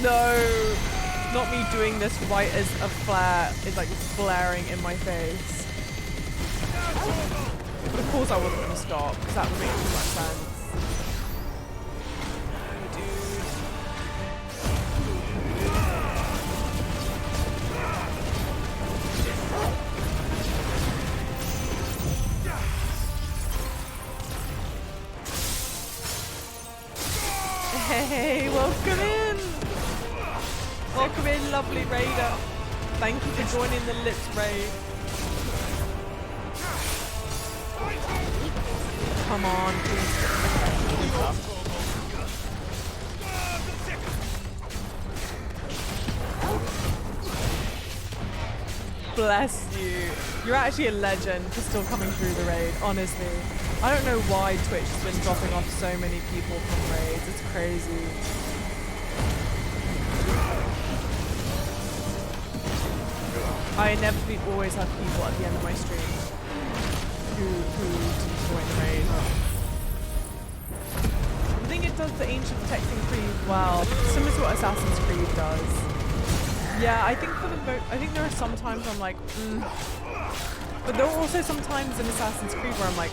No, not me doing this right as a flare is like flaring in my face. But of course I wasn't going to stop because that would make too much sense. Dude. Welcome in, lovely raider. Thank you for joining the Lips raid. Come on, please. Bless you. You're actually a legend for still coming through the raid, honestly. I don't know why Twitch has been dropping off so many people from raids. It's crazy. I inevitably always have people at the end of my stream who didn't join the raid. I think it does the ancient texting pretty well, similar to what Assassin's Creed does. Yeah, I think I think there are some times I'm like, but there are also some times in Assassin's Creed where I'm like,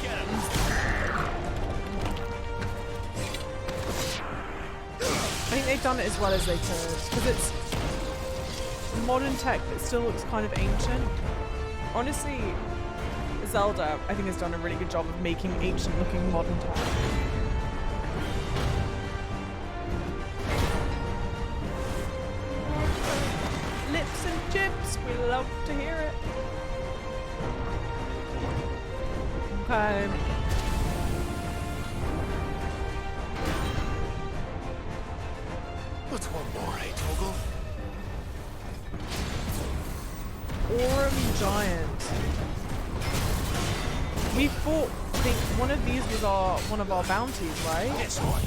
I think they've done it as well as they could, because it's modern tech that still looks kind of ancient. Honestly, Zelda, I think, has done a really good job of making ancient looking modern tech. Lips and chips, we love to hear it. Okay. What's one more, eh, Toggle? Aurum Giant. We fought, I think one of these was one of our bounties, right? This one.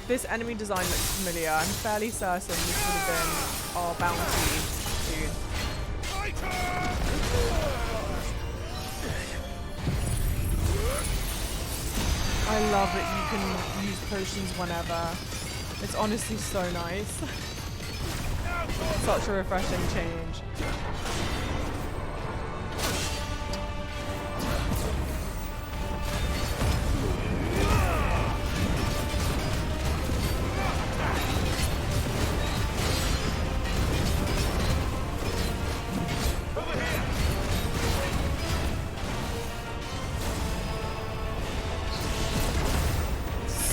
This enemy design looks familiar. I'm fairly certain this would have been our bounty dude. I love it. You can use potions whenever. It's honestly so nice. Such a refreshing change.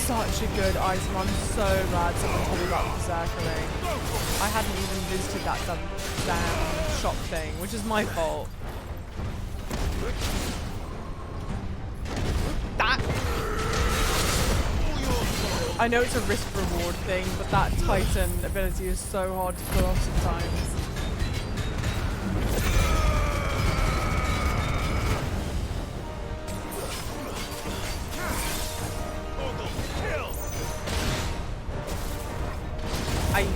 Such a good item. I'm so glad someone told me about the Berserker ring. I hadn't even visited that damn shop thing, which is my fault. That! I know it's a risk reward thing, but that Titan ability is so hard to pull off sometimes. Ay.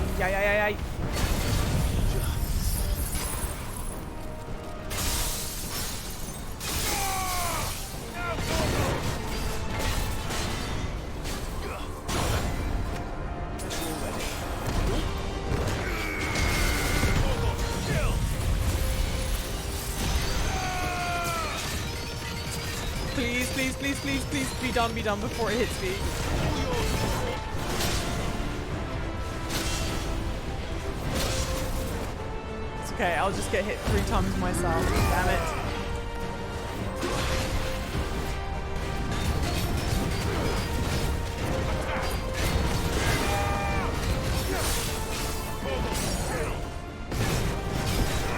Please be done before it hits me. Okay, I'll just get hit 3 times myself. Damn it.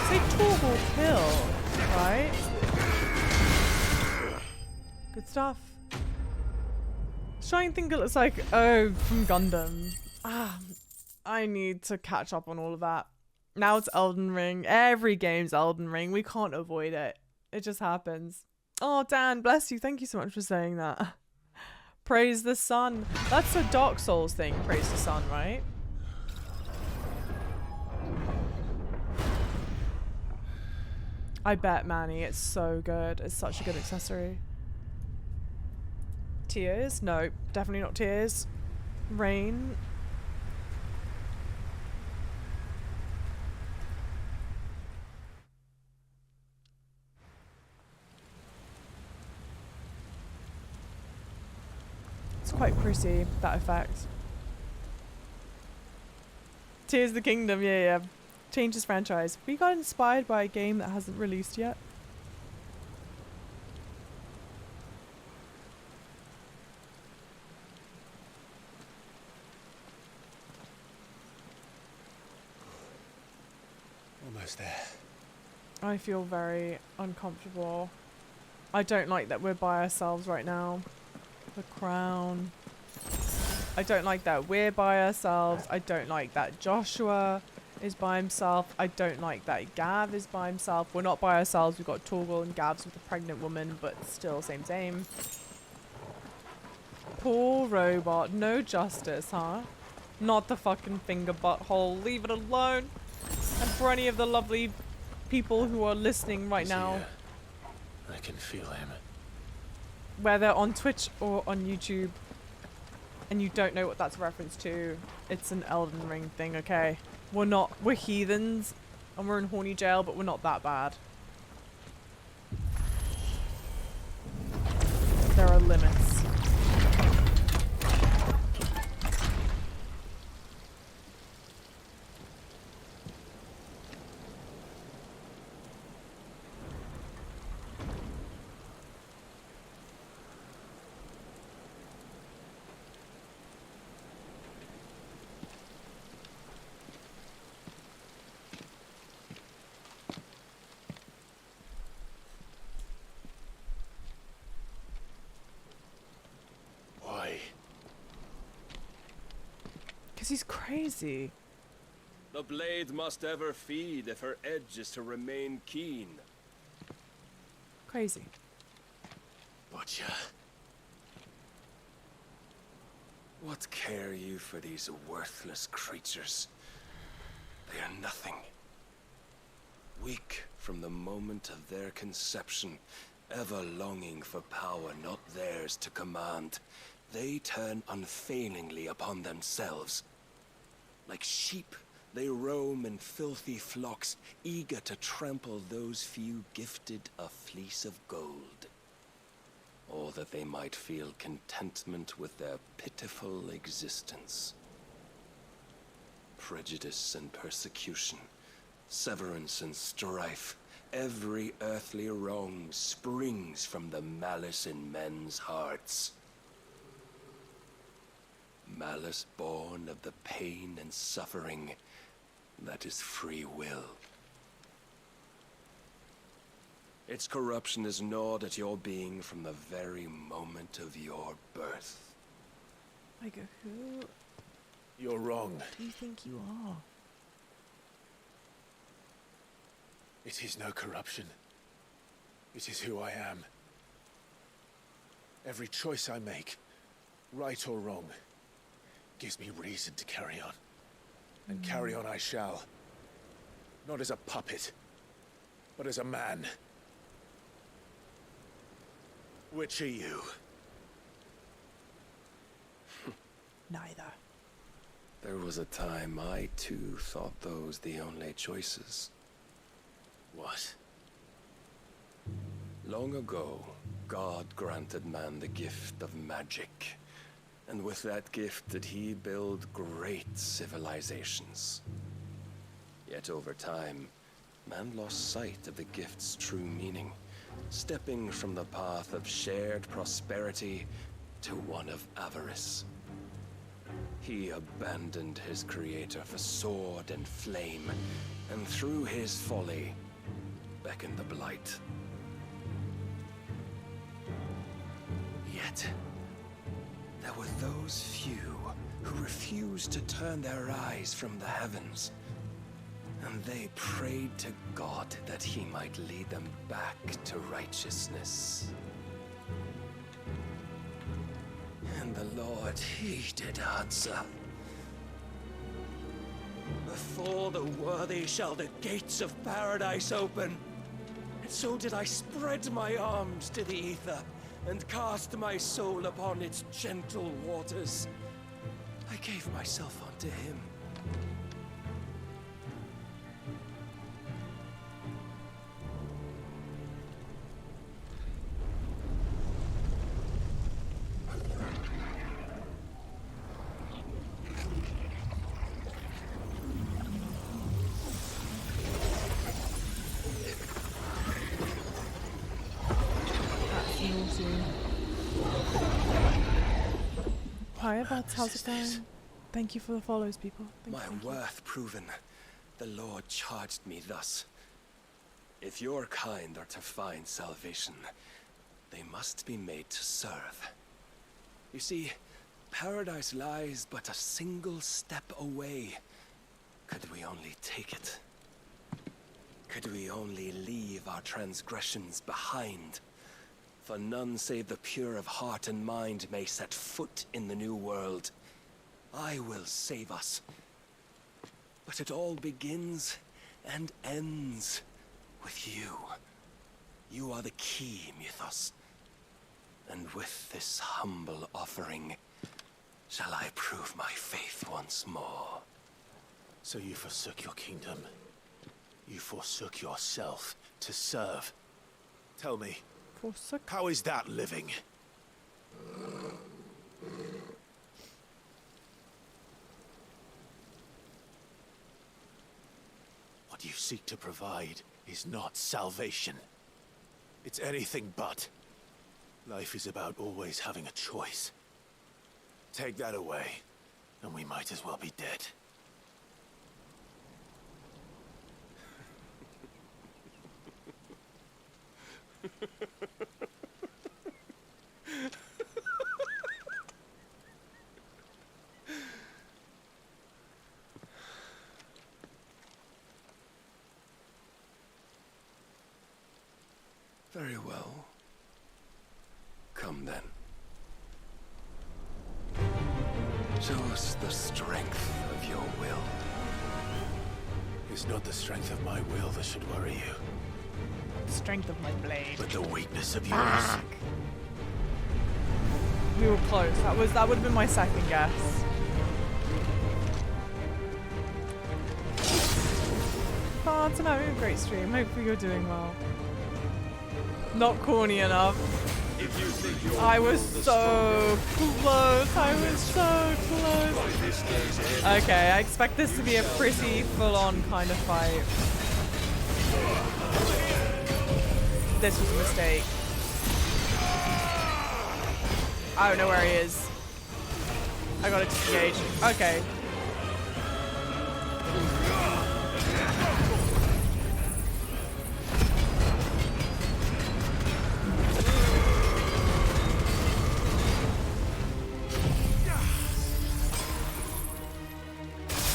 Say Torgal kill, right? Good stuff. Trying to think it looks like, oh, from Gundam. I need to catch up on all of that. Now it's Elden Ring. Every game's Elden Ring. We can't avoid it. It just happens. Oh, Dan, bless you. Thank you so much for saying that. Praise the sun. That's a Dark Souls thing, praise the sun, right? I bet, Manny. It's so good. It's such a good accessory. Tears? No, definitely not tears. Rain. It's quite pretty, that effect. Tears of the Kingdom, yeah. Changes franchise. We got inspired by a game that hasn't released yet. almost there. I feel very uncomfortable. I don't like that we're by ourselves right now. The crown. I don't like that we're by ourselves. I don't like that Joshua is by himself. I don't like that Gav is by himself. We're not by ourselves. We've got Torgal and Gav's with a pregnant woman, but still same. Poor robot. No justice, huh? Not the fucking finger butthole. Leave it alone. And for any of the lovely people who are listening right now, I can feel him. whether on Twitch or on YouTube, and you don't know what that's a reference to, it's an Elden Ring thing, okay? We're heathens, and we're in horny jail, but we're not that bad. There are limits. He's crazy. The blade must ever feed if her edge is to remain keen. Crazy. Butcher. What care you for these worthless creatures? They are nothing. Weak from the moment of their conception, ever longing for power not theirs to command, they turn unfailingly upon themselves. Like sheep, they roam in filthy flocks, eager to trample those few gifted a fleece of gold. Or that they might feel contentment with their pitiful existence. Prejudice and persecution, severance and strife, every earthly wrong springs from the malice in men's hearts. Malice born of the pain and suffering that is free will. Its corruption is gnawed at your being from the very moment of your birth. I go, who You're wrong. do you think you are? It is no corruption. It is who I am. Every choice I make, right or wrong, gives me reason to carry on. And carry on I shall. Not as a puppet, but as a man. Which are you? Neither. There was a time I too thought those the only choices. What? Long ago, God granted man the gift of magic. And with that gift did he build great civilizations. Yet over time, man lost sight of the gift's true meaning, stepping from the path of shared prosperity to one of avarice. He abandoned his creator for sword and flame, and through his folly, beckoned the blight. Yet, there were those few who refused to turn their eyes from the heavens, and they prayed to God that he might lead them back to righteousness. And the Lord, he did answer. Before the worthy shall the gates of paradise open. And so did I spread my arms to the ether, and cast my soul upon its gentle waters. I gave myself unto him. Hi, Abad. How's it going? Thank you for the follows, people. Thank My you. worth proven, The Lord charged me thus. If your kind are to find salvation, they must be made to serve. You see, paradise lies but a single step away. Could we only take it? Could we only leave our transgressions behind? For none save the pure of heart and mind may set foot in the new world. I will save us. But it all begins and ends with you. You are the key, Mythos. And with this humble offering, shall I prove my faith once more. So you forsook your kingdom. You forsook yourself to serve. Tell me, how is that living? What you seek to provide is not salvation. It's anything but. Life is about always having a choice. Take that away, and we might as well be dead. Very well. Come then. Show us the strength of your will. It's not the strength of my will that should worry you, The strength of my blade. but the weakness of yours. We were close. That would have been my second guess. Oh, tonight we had a great stream. Hopefully you're doing well. Not corny enough. I was so close. I was so close. Okay, I expect this to be a pretty full-on kind of fight. This was a mistake. I don't know where he is. I gotta disengage. Okay.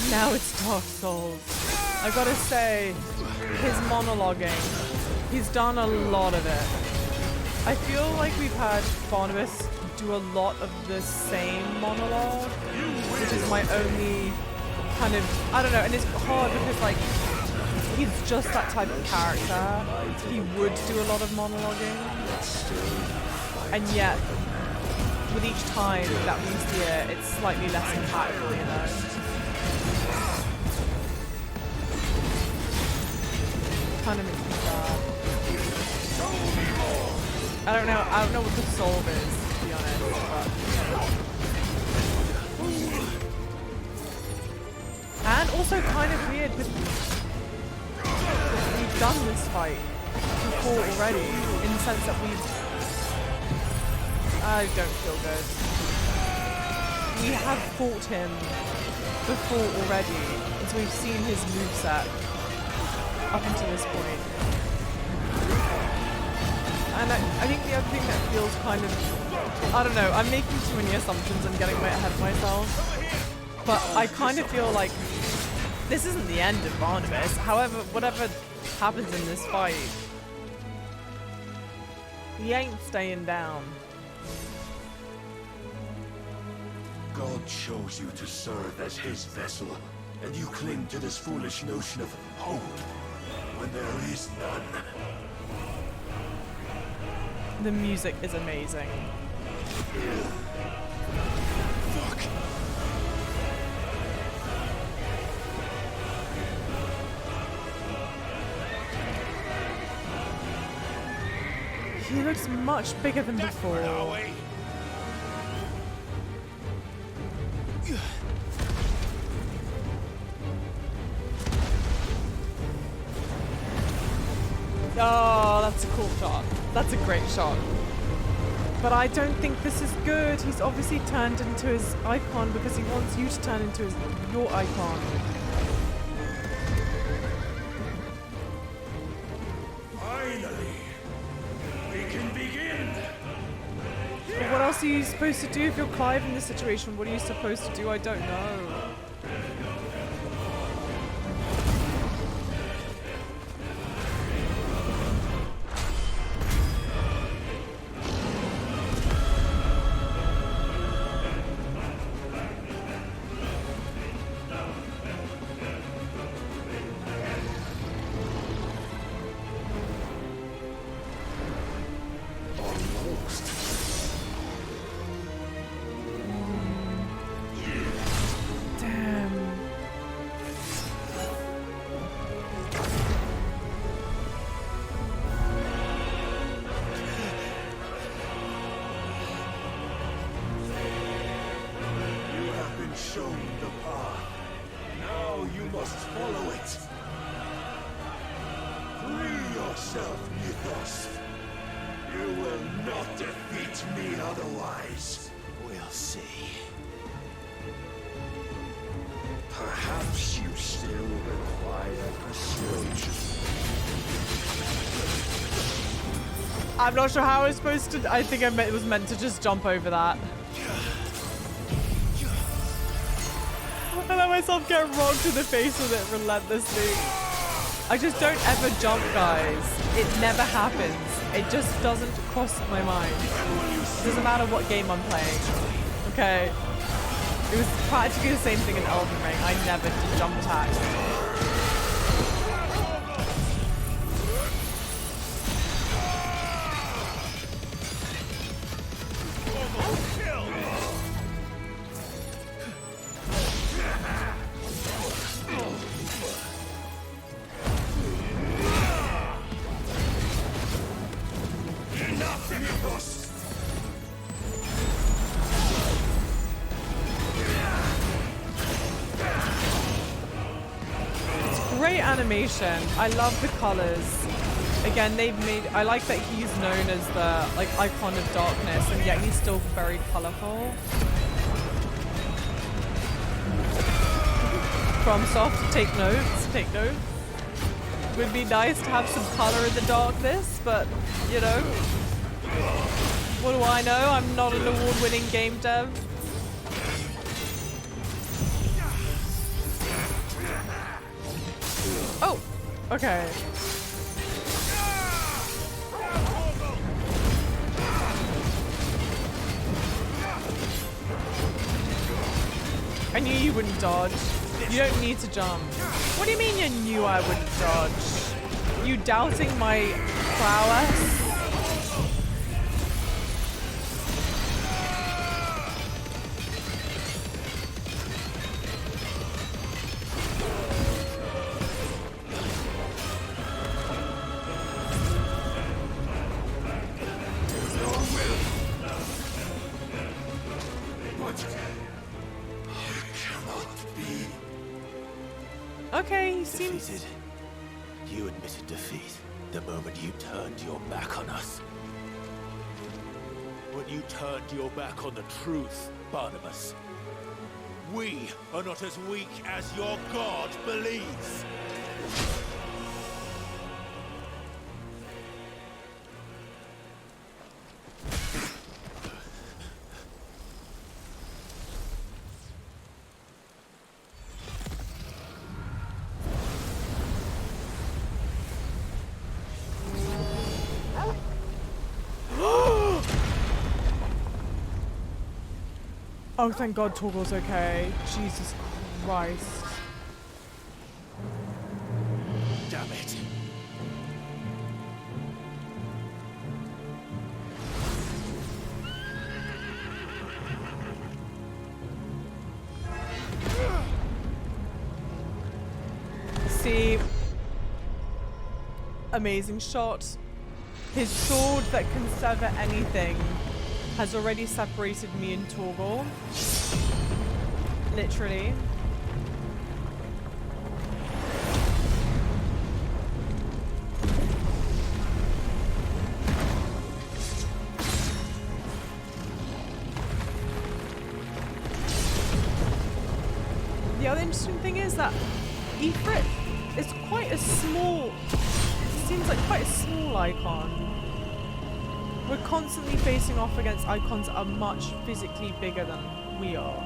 Now it's Dark Souls. I gotta say, his monologuing, he's done a lot of it. I feel like we've had Barnabas do a lot of the same monologue, which is my only kind of, I don't know, and it's hard because like, he's just that type of character. He would do a lot of monologuing, and yet, with each time that we see it, it's slightly less impactful, you know? Kind of makes me sad. I don't know what the solve is, to be honest, but... And also kind of weird, because we've done this fight before already, in the sense that I don't feel good. We have fought him before already, and so we've seen his moveset up until this point. And I think the other thing that feels kind of, I don't know, I'm making too many assumptions and getting way ahead of myself, but I kind of feel like this isn't the end of Barnabas. However, whatever happens in this fight, he ain't staying down. God chose you to serve as his vessel, and you cling to this foolish notion of hope when there is none. The music is amazing. Fuck! He looks much bigger than before. Oh, that's a cool shot. That's a great shot. But I don't think this is good. He's obviously turned into his icon because he wants you to turn into your icon. Finally, we can begin. But what else are you supposed to do if you're Clive in this situation? What are you supposed to do? I don't know. Shown the path. Now you must follow it. Free yourself, Mythos. You will not defeat me otherwise. We'll see. Perhaps you still require persuasion. I'm not sure how I was supposed to. I think it was meant to just jump over that. I let myself get rocked in the face with it relentlessly. I just don't ever jump, guys. It never happens. It just doesn't cross my mind. It doesn't matter what game I'm playing. Okay. It was practically the same thing in Elden Ring. I never did jump attacks. Animation. I love the colors. Again, they've made. I like that he's known as the like icon of darkness, and yet he's still very colorful. FromSoft, take notes. Take notes. Would be nice to have some color in the darkness, but you know, what do I know? I'm not an award-winning game dev. Oh, okay. I knew you wouldn't dodge. You don't need to jump. What do you mean you knew I wouldn't dodge? You doubting my prowess? Okay, he seems... Defeated. You admitted defeat the moment you turned your back on us. When you turned your back on the truth, Barnabas. We are not as weak as your god believes. Oh, thank God Torgal's okay. Jesus Christ. Damn it. See. Amazing shot. His sword that can sever anything has already separated me and Torgal. Literally. The other interesting thing is that Ifrit is quite a small... seems like quite a small icon. We're constantly facing off against icons that are much physically bigger than we are.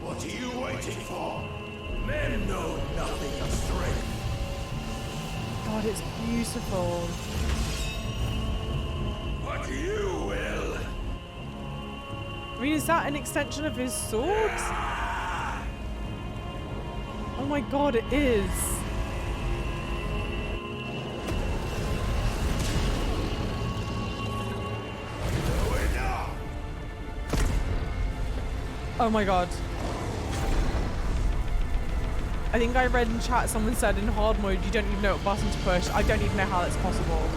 What are you waiting for? Men know nothing of strength. God, it's beautiful. But you will. I mean, is that an extension of his sword? Oh my god, it is. Oh my god. I think I read in chat someone said in hard mode you don't even know what button to push. I don't even know how that's possible.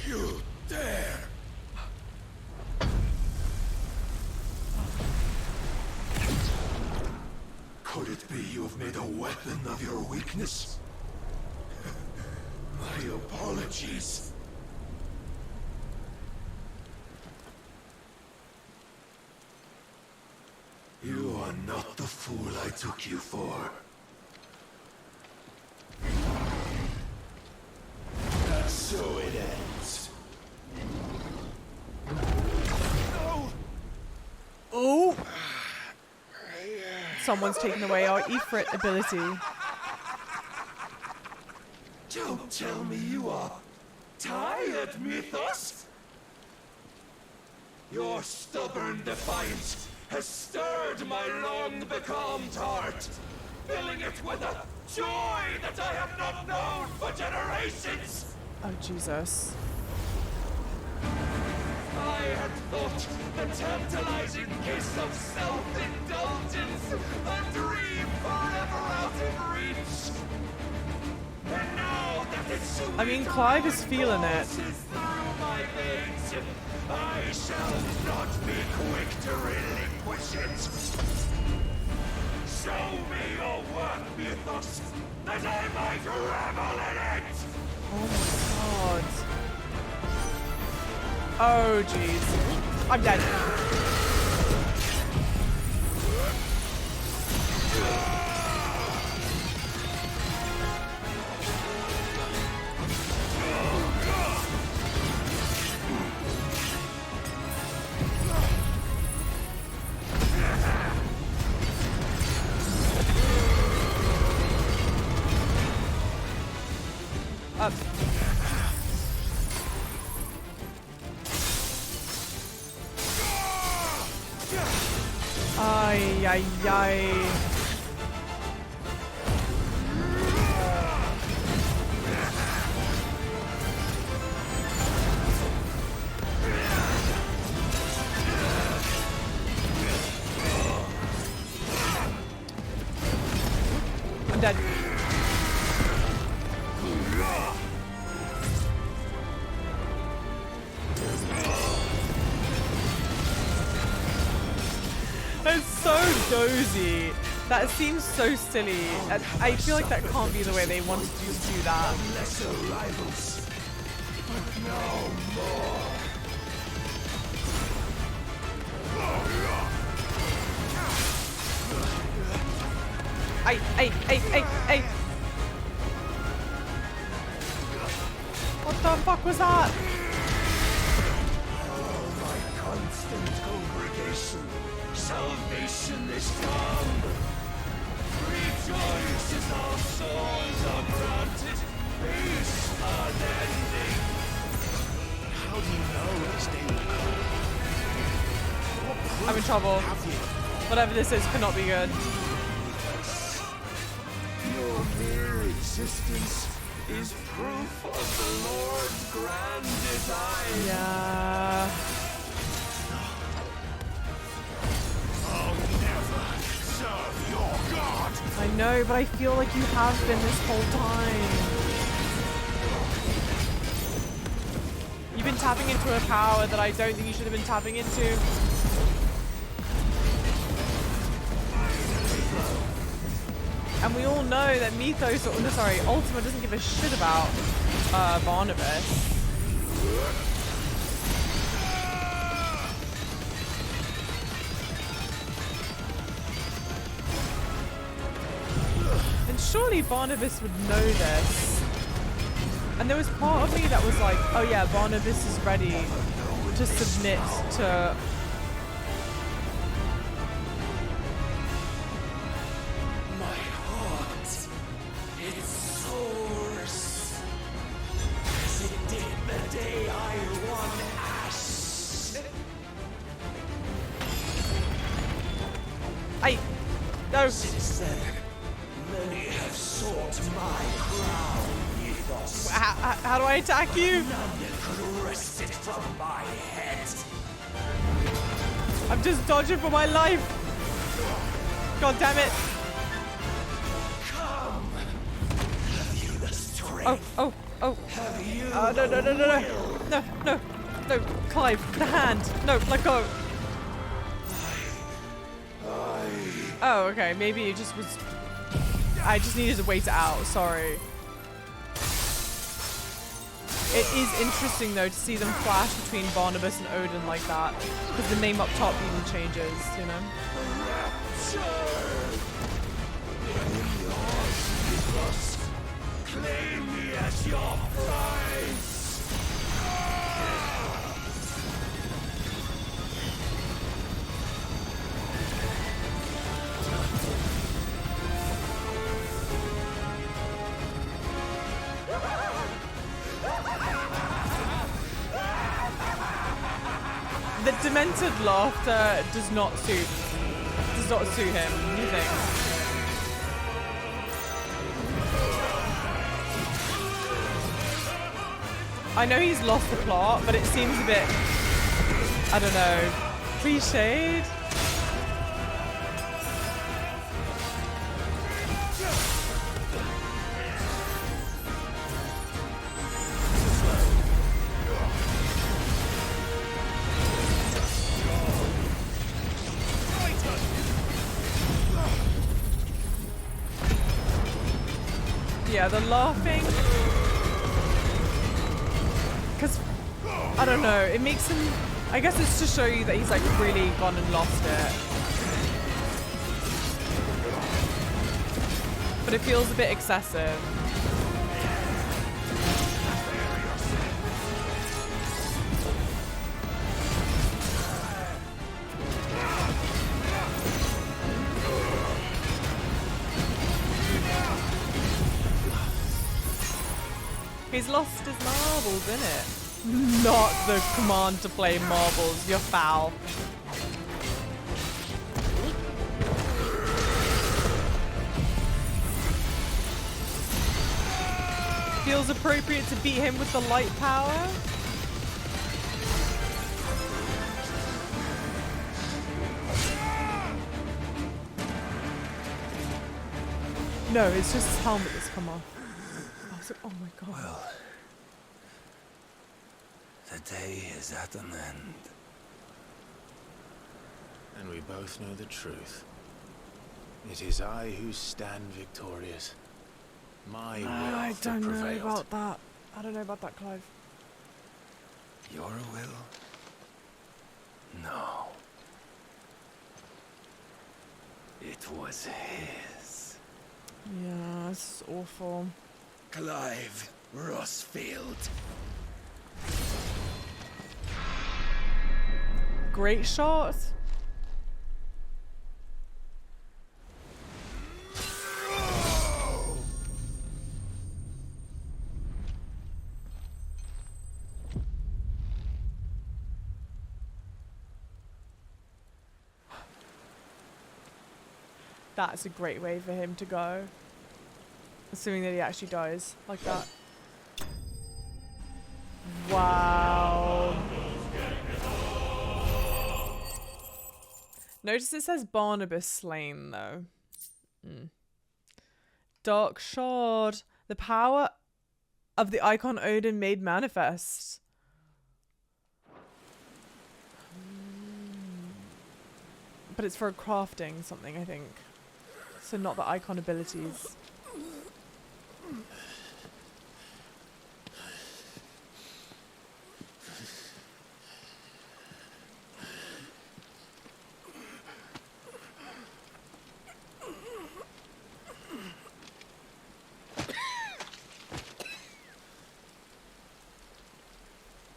You dare! Could it be you have made a weapon of your weakness? My apologies. You are not the fool I took you for. And so it ends. No! Oh! Someone's taken away our Ifrit ability. Don't tell me you are tired, Mythos! Your stubborn defiance has stirred my long-becalmed heart, filling it with a joy that I have not known for generations! Oh, Jesus. I had thought the tantalizing kiss of self-indulgence a dream forever out of reach. And now that it's sweet I mean, Clive is feeling it. through my veins, I shall not be quick to relinquish it. Show me your work, Mythos, that I might revel in it! Oh my god. Oh, jeez. I'm dead. Up. Ay, ay, ay. I'm dead. That's so dozy. That seems so silly. And I feel like that can't be the way they wanted you to do that. Lesser rivals, but no more. Ay. What the fuck was that? Oh, my constant congregation, salvation is come. Rejoice as our souls are granted peace unending. How do you know this day will come? I'm in trouble. Whatever this is cannot be good. Your mere existence is proof of the Lord's grand design. Yeah. I'll never serve your God. I know, but I feel like you have been this whole time. You've been tapping into a power that I don't think you should have been tapping into. And we all know that Mythos, or no, sorry, Ultima doesn't give a shit about Barnabas. And surely Barnabas would know this. And there was part of me that was like, oh yeah, Barnabas is ready to submit to... My heart, it soars, as it did the day I won Ash. No. Since then, many have sought my crown, Mythos. How do I attack you? None could wrest it from my head. I'm just dodging for my life. God damn it. Come. Have you the strength? Oh. Have you No. No, Clive, the hand. No, let go. Oh, okay, maybe it just was... I just needed to wait it out, sorry. It is interesting though to see them flash between Barnabas and Odin like that. Because the name up top even changes, you know? Claim me as your prize! The demented laughter does not suit him, you think? I know he's lost the plot, but it seems a bit, I don't know, cliched. Yeah, the laughing. Because, I don't know, it makes him... I guess it's to show you that he's like really gone and lost it. But it feels a bit excessive. He's lost his marbles, innit? Not the command to play marbles. You're foul. Feels appropriate to beat him with the light power. No, it's just his helmet that's come off. Oh my god. Well, the day is at an end. And we both know the truth. It is I who stand victorious. My will I that don't know prevailed. about that. I don't know about that, Clive. Your will? No. It was his. Yeah, it's awful. Clive Rossfield. Great shot. That's a great way for him to go. Assuming that he actually dies like that. Wow. Notice it says Barnabas slain though. Dark Shard. The power of the icon Odin made manifest. But it's for crafting something, I think. So not the icon abilities.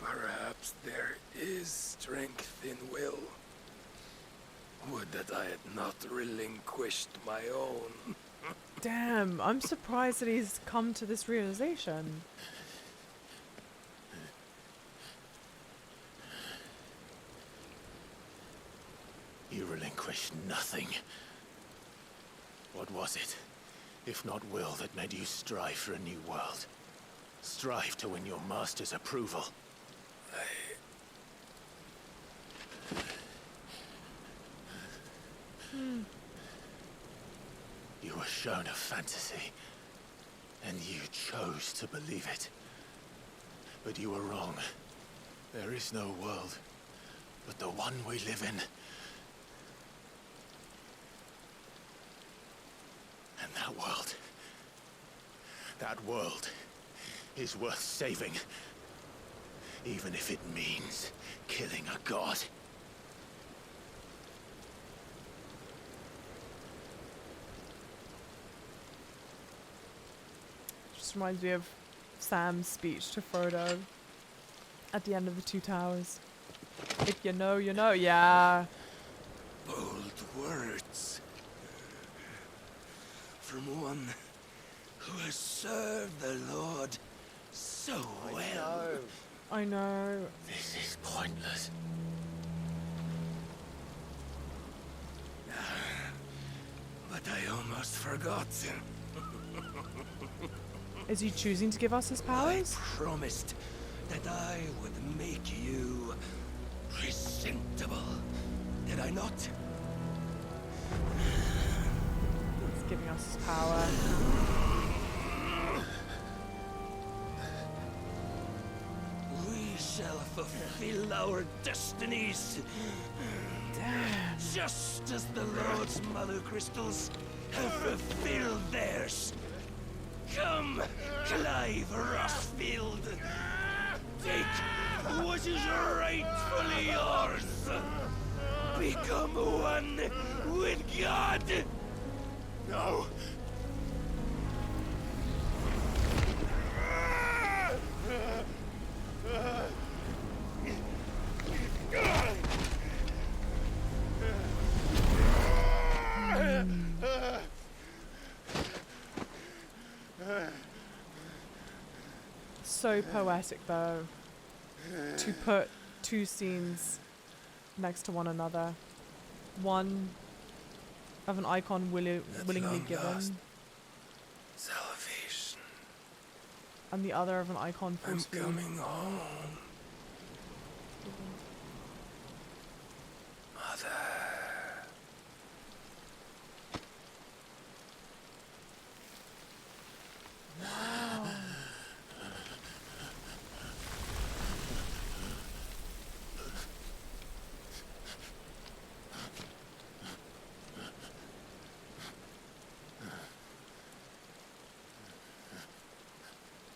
Perhaps there is strength in will. Would that I had not relinquished my own. Damn, I'm surprised that he's come to this realization. You relinquished nothing. What was it, if not will, that made you strive for a new world? Strive to win your master's approval? You were shown a fantasy, and you chose to believe it. But you were wrong. There is no world, but the one we live in. And that world is worth saving, even if it means killing a god. Just reminds me of Sam's speech to Frodo at the end of the Two Towers. If you know, you know. Yeah. Bold words. From one who has served the Lord so well. I know. This is pointless. But I almost forgot. Is he choosing to give us his powers? I promised that I would make you presentable. Did I not? He's giving us his power. We shall fulfill our destinies. Damn. Just as the Lord's Mother Crystals have fulfilled theirs. Come, Clive Rossfield. Take what is rightfully yours. Become one with God. No! So poetic though, to put two scenes next to one another. One of an icon willingly given, Salvation. and the other of an icon I'm forcefully. coming home. Mother. Wow.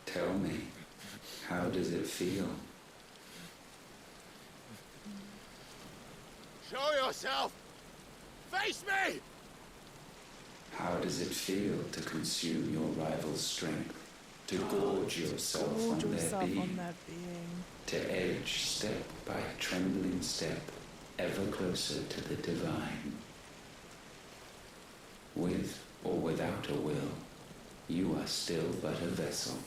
Tell me, how does it feel? Show yourself! Face me! How does it feel to consume your rival's strength? To gorge yourself on their being? To edge step by trembling step ever closer to the divine? With or without a will, you are still but a vessel.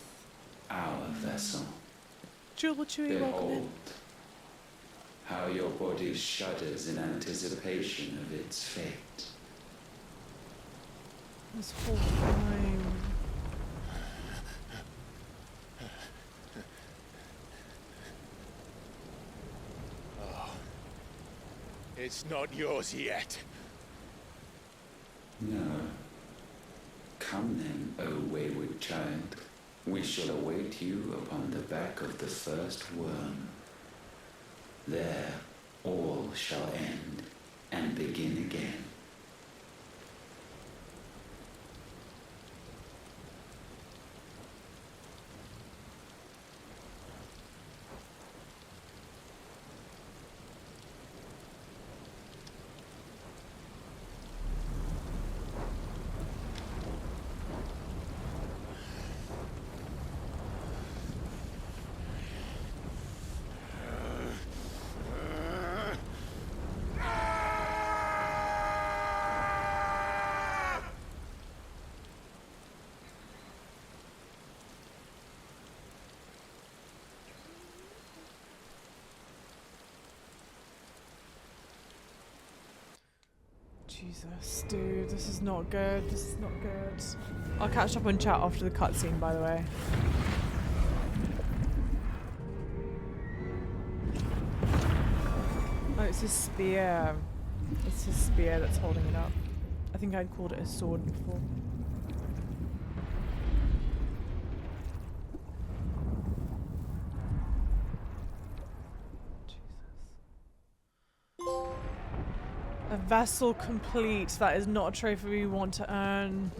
Our vessel. Chewie, welcome in. Behold, how your body shudders in anticipation of its fate. This whole time. Oh. It's not yours yet. No. Come then, O wayward child. We shall await you upon the back of the first worm. There all shall end and begin again. Jesus, dude, this is not good. This is not good. I'll catch up on chat after the cutscene, by the way. Oh, it's his spear. It's his spear that's holding it up. I think I'd called it a sword before. A vessel complete. That is not a trophy we want to earn.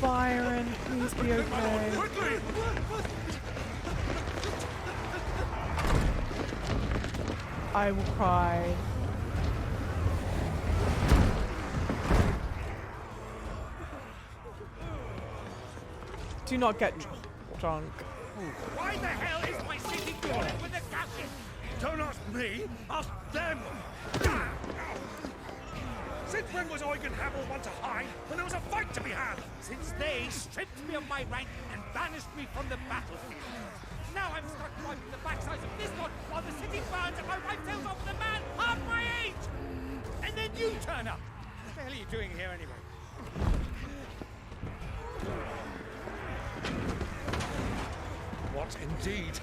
Byron, please be okay. I will cry. Do not get drunk. Why the hell is my city flooded with Akashic? Don't ask me, ask them! Since when was Eugen-Hamel one to hide when there was a fight to be had? Since they stripped me of my rank and banished me from the battlefield. Now I'm stuck wiping the backsides of this lot while the city burns and my wife tells off with a man half my age! And then you turn up! What the hell are you doing here anyway? What indeed?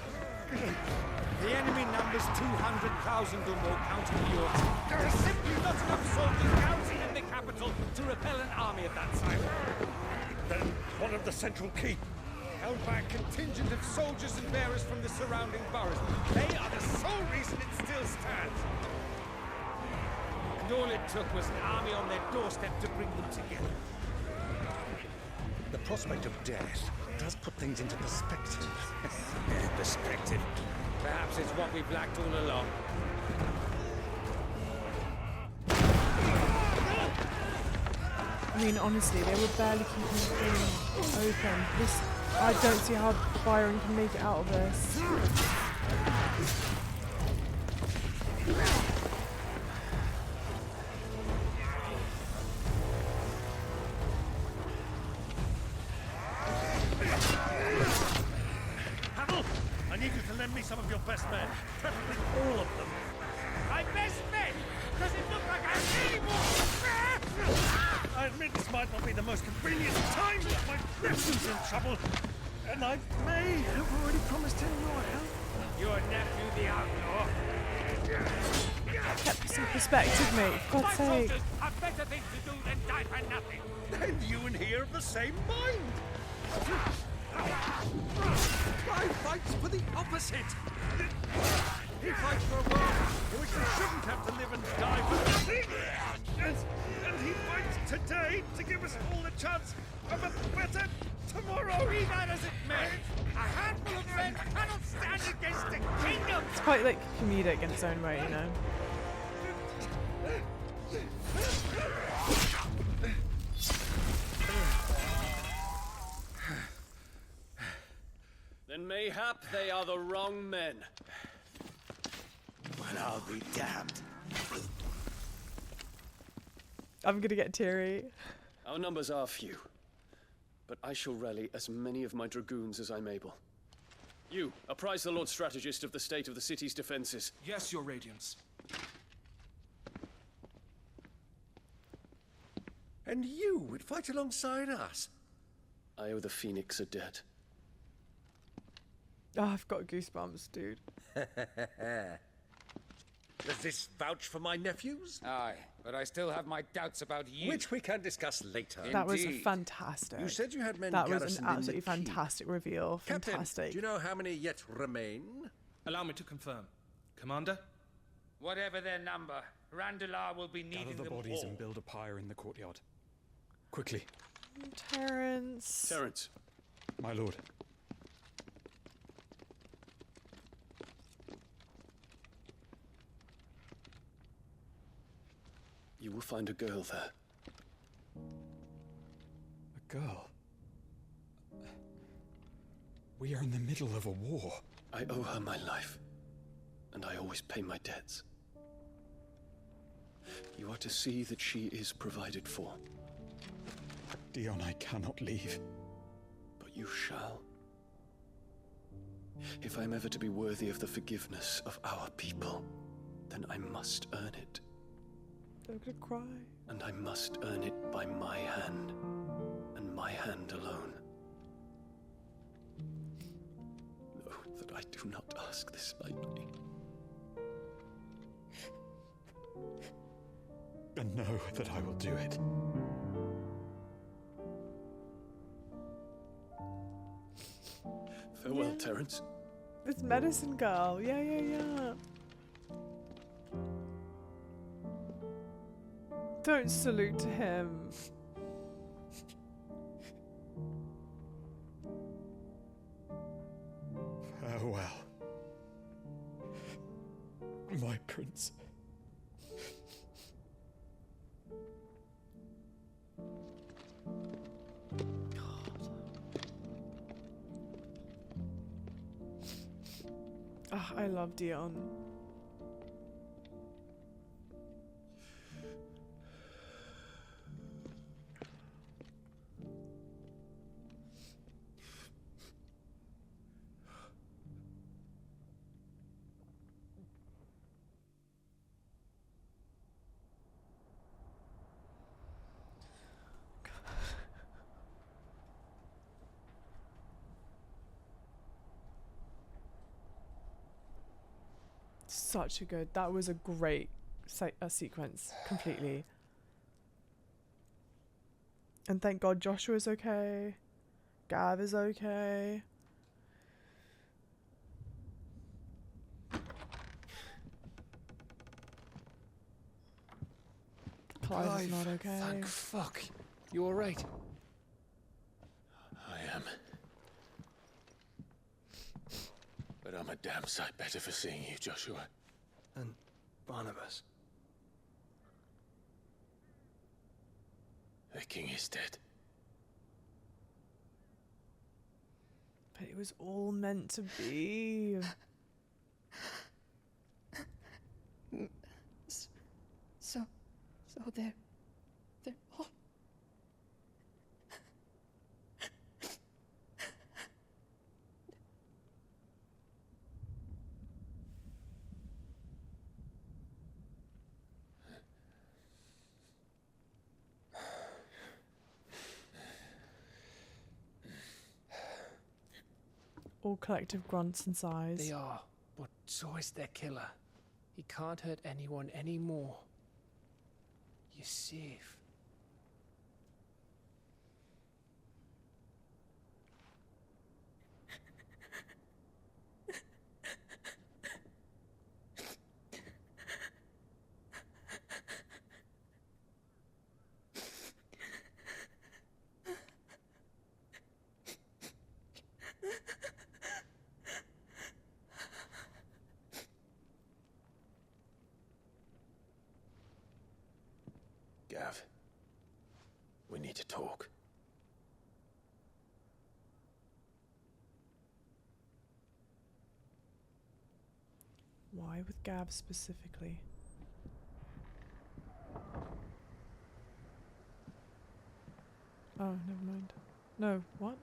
The enemy numbers 200,000 or more counting yours. There are simply not enough soldiers garrisoned in the capital to repel an army of that size. Then one of the central keep, held by a contingent of soldiers and bearers from the surrounding boroughs. They are the sole reason it still stands. And all it took was an army on their doorstep to bring them together. The prospect of death does put things into perspective. Perspective. Perhaps it's what we've lacked all along. I mean, honestly, they were barely keeping the thing open. This, I don't see how Byron can make it out of this. I need you to lend me some of your best men, preferably all of them. My best men? Does it look like I really want? I admit this might not be the most convenient time, but my nephew's in trouble, and I may have already promised him your help. Your nephew, the outlaw? Kept some perspective, mate. For God's My sake. soldiers have better things to do than die for nothing. And you and he are of the same mind. I fight for the opposite. He fights for a world in which we shouldn't have to live and die for nothing. And he fights today to give us all a chance of a better tomorrow. Be that as it may, a handful of men cannot stand against a kingdom. It's quite like comedic in its own way, you know. Then mayhap they are the wrong men. Well, I'll be damned. I'm gonna get teary. Our numbers are few, but I shall rally as many of my dragoons as I'm able. You, apprise the Lord Strategist of the state of the city's defenses. Yes, Your Radiance. And you would fight alongside us? I owe the Phoenix a debt. Oh, I've got goosebumps, dude. Does this vouch for my nephews? Aye, but I still have my doubts about you. Which we can discuss later. That was fantastic. You said you had men That was garrisoned an in absolutely the keep. fantastic reveal. Captain, Fantastic. do you know how many yet remain? Allow me to confirm. Commander? Whatever their number, Randalar will be needing Gather the them bodies all. and build a pyre in the courtyard. Quickly. Terrence. Terrence. My lord. You will find a girl there. A girl? We are in the middle of a war. I owe her my life, and I always pay my debts. You are to see that she is provided for. Dion, I cannot leave. But you shall. If I'm ever to be worthy of the forgiveness of our people, then I must earn it. I'm gonna cry. And I must earn it by my hand, and my hand alone. Know that I do not ask this lightly. And know that I will do it. Farewell, Yeah. Terence. It's Medicine Girl. Yeah. Don't salute to him. Farewell, my prince. Ah, I love Dion. Such a good. That was a great sequence, completely. And thank God Joshua's okay. Gav is okay. Clive is not okay. Thank fuck. You alright? I am. But I'm a damn sight better for seeing you, Joshua. And Barnabas. The king is dead. But it was all meant to be. So they're all... All collective grunts and sighs. They are, but so is their killer. He can't hurt anyone anymore. You're safe. Gav, we need to talk. Why with Gav specifically? Oh, never mind. No, what?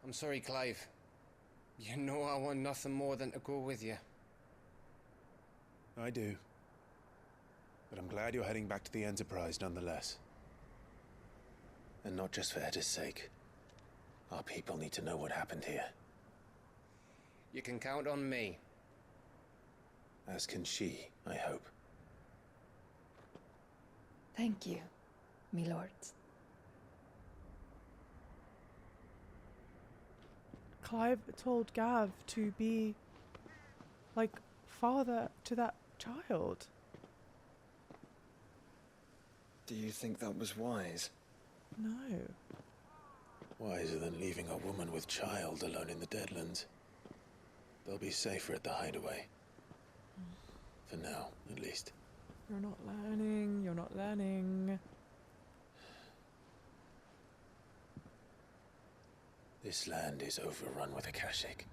I'm sorry, Clive. You know I want nothing more than to go with you. I do. But I'm glad you're heading back to the Enterprise nonetheless. And not just for Etta's sake. Our people need to know what happened here. You can count on me. As can she, I hope. Thank you, my lords. Clive told Gav to be, like, father to that child. Do you think that was wise? No. Wiser than leaving a woman with child alone in the Deadlands. They'll be safer at the hideaway. For now, at least. You're not learning. You're not learning. This land is overrun with Akashic.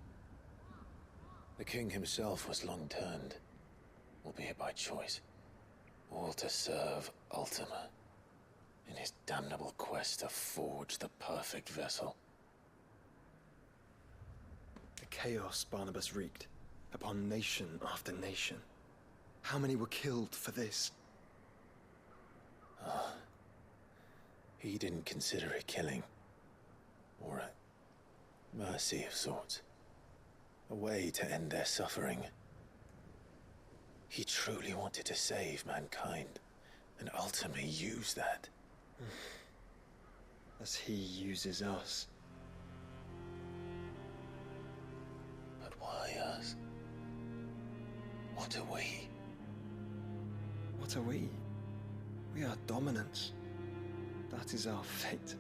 The king himself was long turned, albeit by choice, all to serve Ultima in his damnable quest to forge the perfect vessel. chaos Barnabas wreaked upon nation after nation. How many were killed for this? He didn't consider it killing. Or a mercy of sorts. A way to end their suffering. He truly wanted to save mankind, and ultimately use that. As he uses us. But why us? What are we? What are we? We are dominance. That is our fate.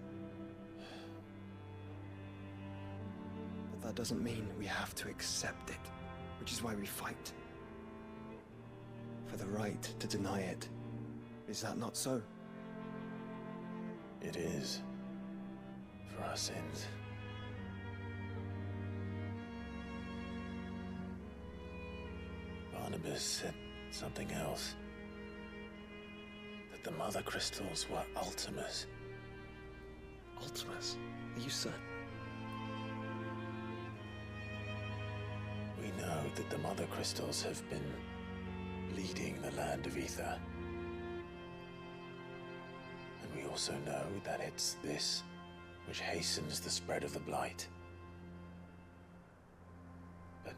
But that doesn't mean we have to accept it, which is why we fight. For the right to deny it. Is that not so? It is. For our sins. Barnabas said something else. That the Mother Crystals were Ultimas. Ultimas? Are you certain? We know that the Mother Crystals have been leading the land of Ether. And we also know that it's this which hastens the spread of the Blight. But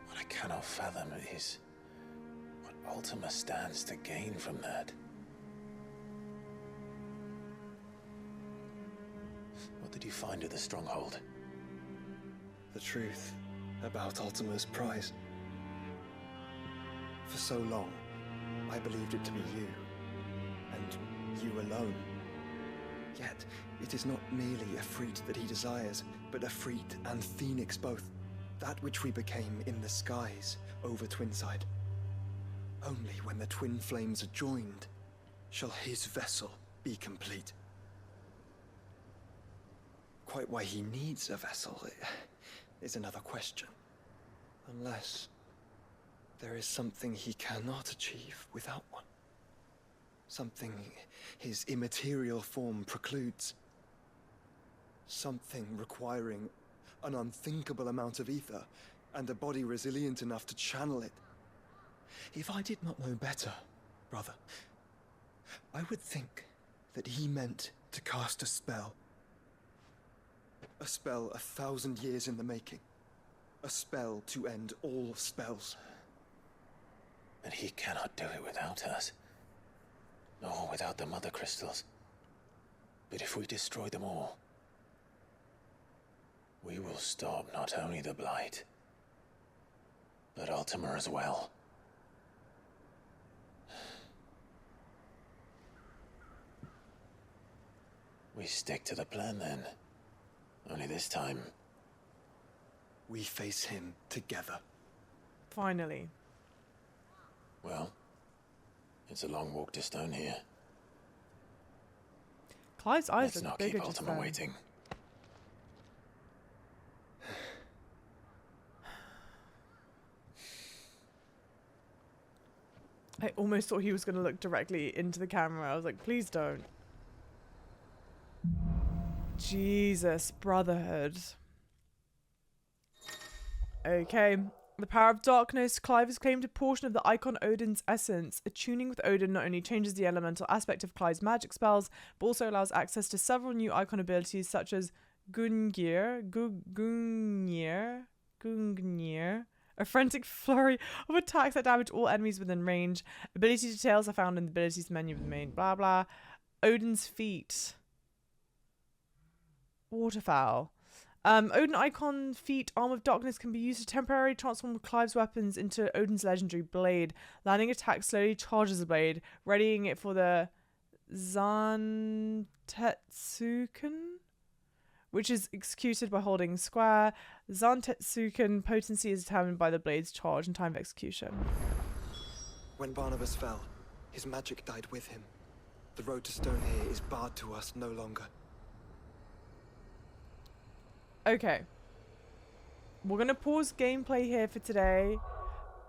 what I cannot fathom is what Ultima stands to gain from that. What did you find at the Stronghold? The truth about Ultima's prize. For so long, I believed it to be you, and you alone. Yet, it is not merely a Efreet that he desires, but Efreet and Phoenix both. That which we became in the skies over Twinside. Only when the twin flames are joined shall his vessel be complete. Quite why he needs a vessel is another question. Unless there is something he cannot achieve without one. Something his immaterial form precludes. Something requiring an unthinkable amount of ether and a body resilient enough to channel it. If I did not know better, brother, I would think that he meant to cast a spell. A spell 1,000 years in the making. A spell to end all spells. And he cannot do it without us. Nor without the Mother Crystals. But if we destroy them all, we will stop not only the Blight, but Ultima as well. We stick to the plan then. Only this time, we face him together. Finally. Well, it's a long walk to Stone here. Clive's eyes Let's look not bigger keep just Ultima then. waiting. I almost thought he was going to look directly into the camera. I was like, please don't. Jesus, Brotherhood. Okay. The power of darkness. Clive has claimed a portion of the icon Odin's essence. Attuning with Odin not only changes the elemental aspect of Clive's magic spells, but also allows access to several new icon abilities such as Gungnir, a frantic flurry of attacks that damage all enemies within range. Ability details are found in the abilities menu of the main blah blah. Odin's feet. Waterfowl. Odin icon feet arm of darkness can be used to temporarily transform Clive's weapons into Odin's legendary blade. Landing attack slowly charges the blade, readying it for the Zantetsuken, which is executed by holding square. Zantetsuken potency is determined by the blade's charge and time of execution. When Barnabas fell, his magic died with him. The road to Stone here is barred to us no longer. Okay. We're going to pause gameplay here for today,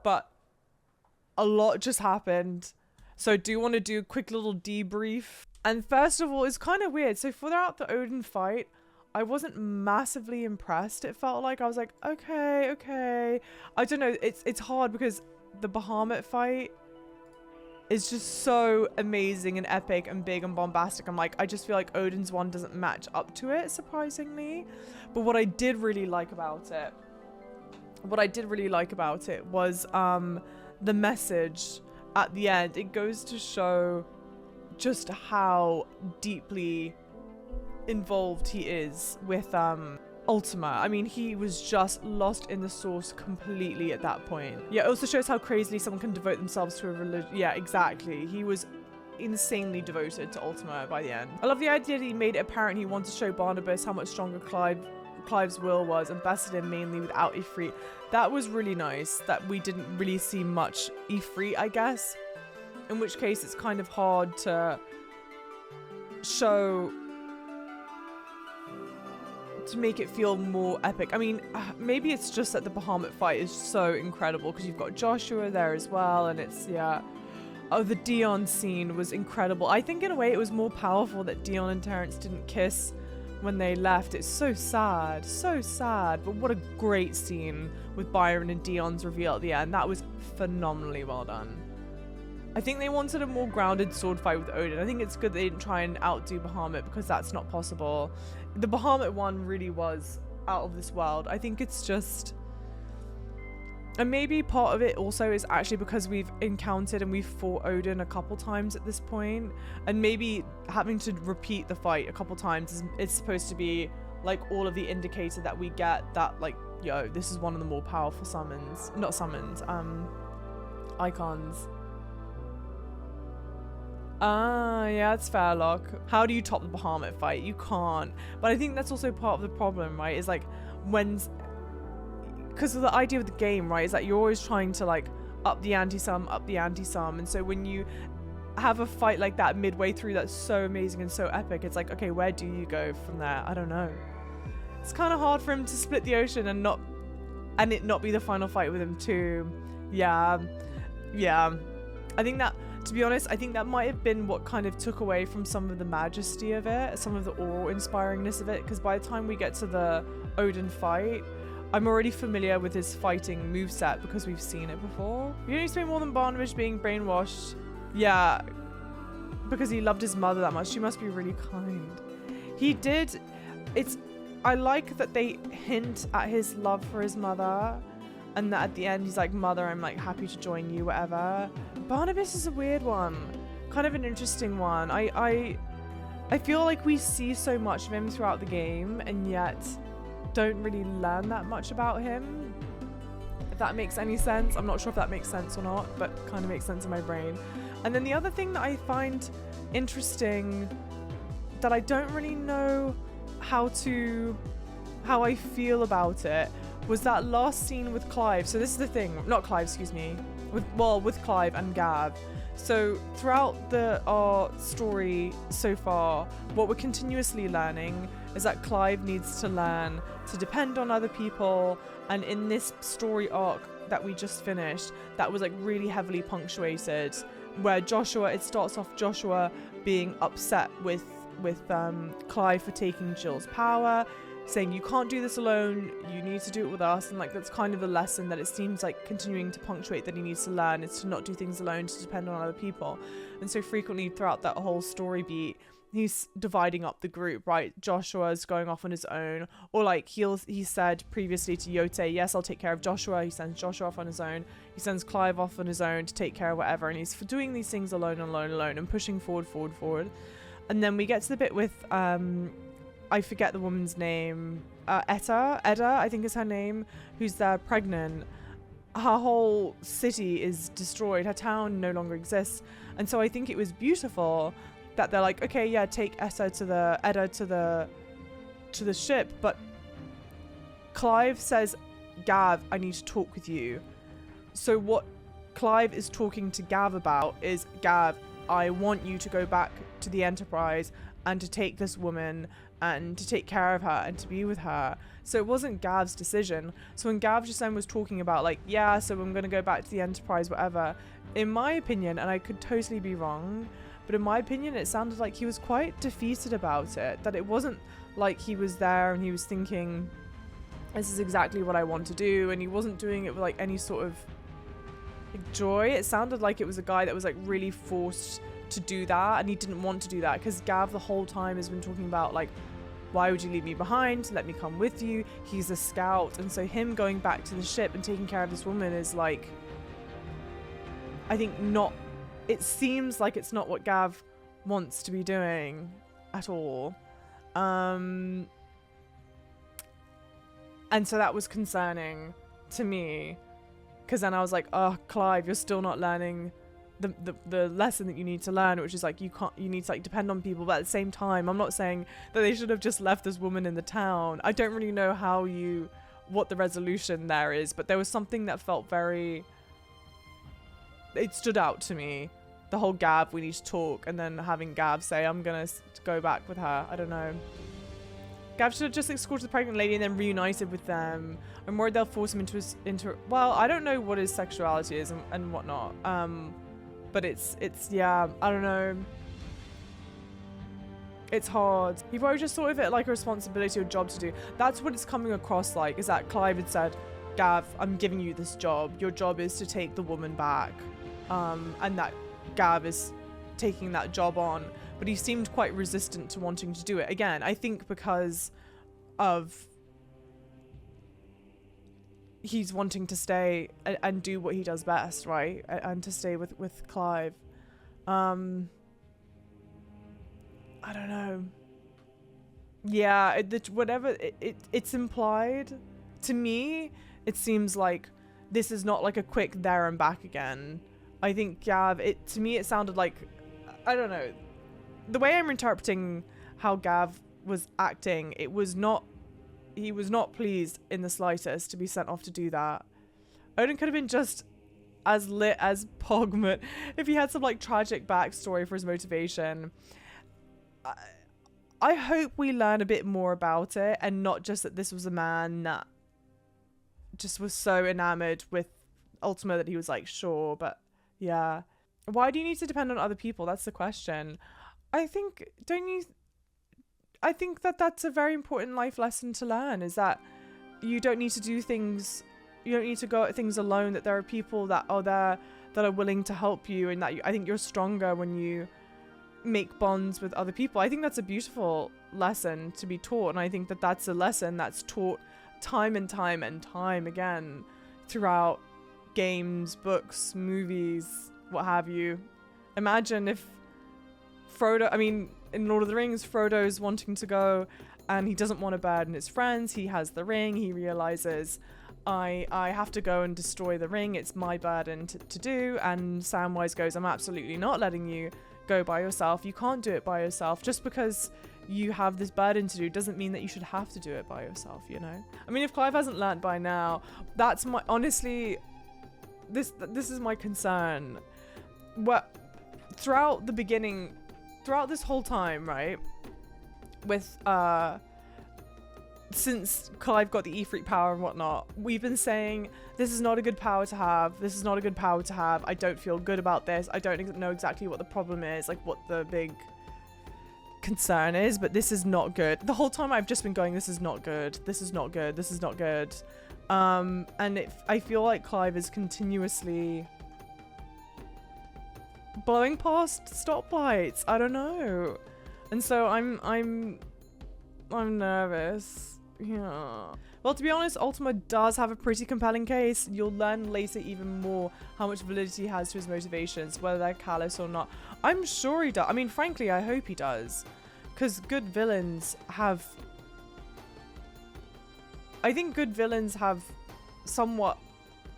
but a lot just happened. So I do want to do a quick little debrief. And first of all, it's kind of weird. So throughout the Odin fight, I wasn't massively impressed. It felt like I was like, okay. I don't know. It's hard because the Bahamut fight is just so amazing and epic and big and bombastic. I'm like, I just feel like Odin's one doesn't match up to it, surprisingly. But what I did really like about it, was the message at the end. It goes to show just how deeply involved he is with Ultima. I mean, he was just lost in the source completely at that point. Yeah, it also shows how crazily someone can devote themselves to a religion. Yeah, exactly. He was insanely devoted to Ultima by the end. I love the idea that he made it apparent he wanted to show Barnabas how much stronger Clive's will was, and bested him mainly without Ifrit. That was really nice that we didn't really see much Ifrit, I guess. In which case it's kind of hard to show, to make it feel more epic. I mean, maybe it's just that the Bahamut fight is so incredible because you've got Joshua there as well, and it's, yeah. Oh, the Dion scene was incredible. I think in a way it was more powerful that Dion and Terrence didn't kiss when they left. It's so sad, but what a great scene with Byron and Dion's reveal at the end. That was phenomenally well done. I think they wanted a more grounded sword fight with Odin. I think it's good they didn't try and outdo Bahamut because that's not possible. The Bahamut one really was out of this world. I think it's just, and maybe part of it also is actually because we've encountered and we've fought Odin a couple times at this point, and maybe having to repeat the fight a couple times is supposed to be like all of the indicator that we get that, like, yo, this is one of the more powerful icons. Yeah, it's fair, Locke. How do you top the Bahamut fight? You can't. But I think that's also part of the problem, right? Is like because of the idea of the game, right, is that you're always trying to like up the ante-sum. And so when you have a fight like that midway through that's so amazing and so epic, it's like, okay, where do you go from there? I don't know. It's kind of hard for him to split the ocean and it not be the final fight with him too. Yeah. I think that, to be honest, I think that might have been what kind of took away from some of the majesty of it, some of the awe-inspiringness of it, because by the time we get to the Odin fight, I'm already familiar with his fighting moveset because we've seen it before. You don't explain more than Barnabas being brainwashed. Yeah, because he loved his mother that much. She must be really kind. He did. I like that they hint at his love for his mother, and that at the end he's like, mother, I'm like happy to join you, whatever. Barnabas is a weird one, kind of an interesting one. I feel like we see so much of him throughout the game and yet don't really learn that much about him, if that makes any sense. I'm not sure if that makes sense or not, but kind of makes sense in my brain. And then the other thing that I find interesting that I don't really know how I feel about it was that last scene with Clive. So this is the thing, not Clive, excuse me, with Clive and Gav. So throughout our story so far, what we're continuously learning is that Clive needs to learn to depend on other people. And in this story arc that we just finished, that was like really heavily punctuated, where it starts off Joshua being upset with Clive for taking Jill's power, saying you can't do this alone, you need to do it with us. And like that's kind of the lesson that it seems like continuing to punctuate that he needs to learn, is to not do things alone, to depend on other people. And so frequently throughout that whole story beat, he's dividing up the group, right? Joshua's going off on his own, or like he said previously to Yote, yes, I'll take care of Joshua. He sends Joshua off on his own. He sends Clive off on his own to take care of whatever, and he's doing these things alone and pushing forward. And then we get to the bit with I forget the woman's name, Edda, I think is her name, who's there pregnant. Her whole city is destroyed. Her town no longer exists. And so I think it was beautiful that they're like, okay, yeah, take Edda to the ship. But Clive says, Gav, I need to talk with you. So what Clive is talking to Gav about is, Gav, I want you to go back to the Enterprise and to take this woman and to take care of her and to be with her. So it wasn't Gav's decision. So when Gav just then was talking about like, yeah, so I'm going to go back to the Enterprise, whatever, in my opinion, and I could totally be wrong, but but in my opinion, it sounded like he was quite defeated about it. That it wasn't like he was there and he was thinking, this is exactly what I want to do, and he wasn't doing it with like any sort of like joy. It sounded like it was a guy that was like really forced to do that, and he didn't want to do that, because Gav the whole time has been talking about like, why would you leave me behind? Let me come with you. He's a scout, and so him going back to the ship and taking care of this woman is like, I think not, it seems like it's not what Gav wants to be doing at all. And so that was concerning to me, because then I was like, oh, Clive, you're still not learning the lesson that you need to learn, which is like, you need to like depend on people. But at the same time, I'm not saying that they should have just left this woman in the town. I don't really know what the resolution there is, but there was something that felt very, it stood out to me. The whole Gav, we need to talk, and then having Gav say, I'm gonna go back with her. I don't know. Gav should have just escorted the pregnant lady and then reunited with them. I'm worried they'll force him into well, I don't know what his sexuality is and whatnot. But it's yeah, I don't know. It's hard. He probably just thought of it like a responsibility or job to do. That's what it's coming across like, is that Clive had said, Gav, I'm giving you this job. Your job is to take the woman back. And that Gav is taking that job on. But he seemed quite resistant to wanting to do it. Again, I think because of he's wanting to stay and do what he does best, right? And to stay with Clive. I don't know. Yeah, it's implied. To me, it seems like this is not like a quick there and back again. I think Gav, to me it sounded like, I don't know. The way I'm interpreting how Gav was acting, he was not pleased in the slightest to be sent off to do that. Odin could have been just as lit as Pogmut if he had some like tragic backstory for his motivation. I hope we learn a bit more about it, and not just that this was a man that just was so enamored with Ultima that he was like, sure, but yeah. Why do you need to depend on other people? That's the question. I think that that's a very important life lesson to learn, is that you don't need to do things, you don't need to go at things alone, that there are people that are there that are willing to help you, and that I think you're stronger when you make bonds with other people. I think that's a beautiful lesson to be taught, and I think that that's a lesson that's taught time and time and time again throughout games, books, movies, what have you. Imagine if in Lord of the Rings, Frodo's wanting to go and he doesn't want to burden his friends. He has the ring. He realizes, I have to go and destroy the ring. It's my burden to do. And Samwise goes, I'm absolutely not letting you go by yourself. You can't do it by yourself. Just because you have this burden to do doesn't mean that you should have to do it by yourself, you know? I mean, if Clive hasn't learnt by now, that's my, honestly, this is my concern. Throughout the beginning, throughout this whole time, right, with since Clive got the Ifrit power and whatnot, we've been saying this is not a good power to have, this is not a good power to have, I don't feel good about this, I don't know exactly what the problem is, like what the big concern is, but this is not good. The whole time I've just been going, this is not good, this is not good, this is not good. And I feel like Clive is continuously blowing past stoplights. I don't know, and so I'm nervous. Yeah. Well, to be honest, Ultima does have a pretty compelling case. You'll learn later even more how much validity he has to his motivations, whether they're callous or not. I'm sure he does. I mean, frankly, I hope he does, because good villains have. I think good villains have somewhat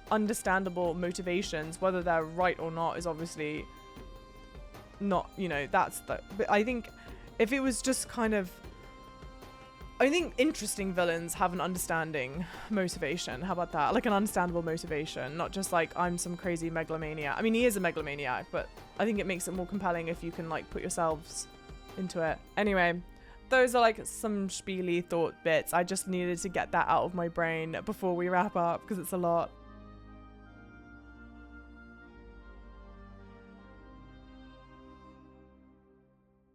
understandable motivations. Whether they're right or not is obviously not, you know, that's the, but I think if it was just kind of, I think interesting villains have an understanding motivation. How about that? Like an understandable motivation, not just like I'm some crazy megalomaniac. I mean, he is a megalomaniac, but I think it makes it more compelling if you can like put yourselves into it. Anyway, those are like some spiely thought bits. I just needed to get that out of my brain before we wrap up because it's a lot.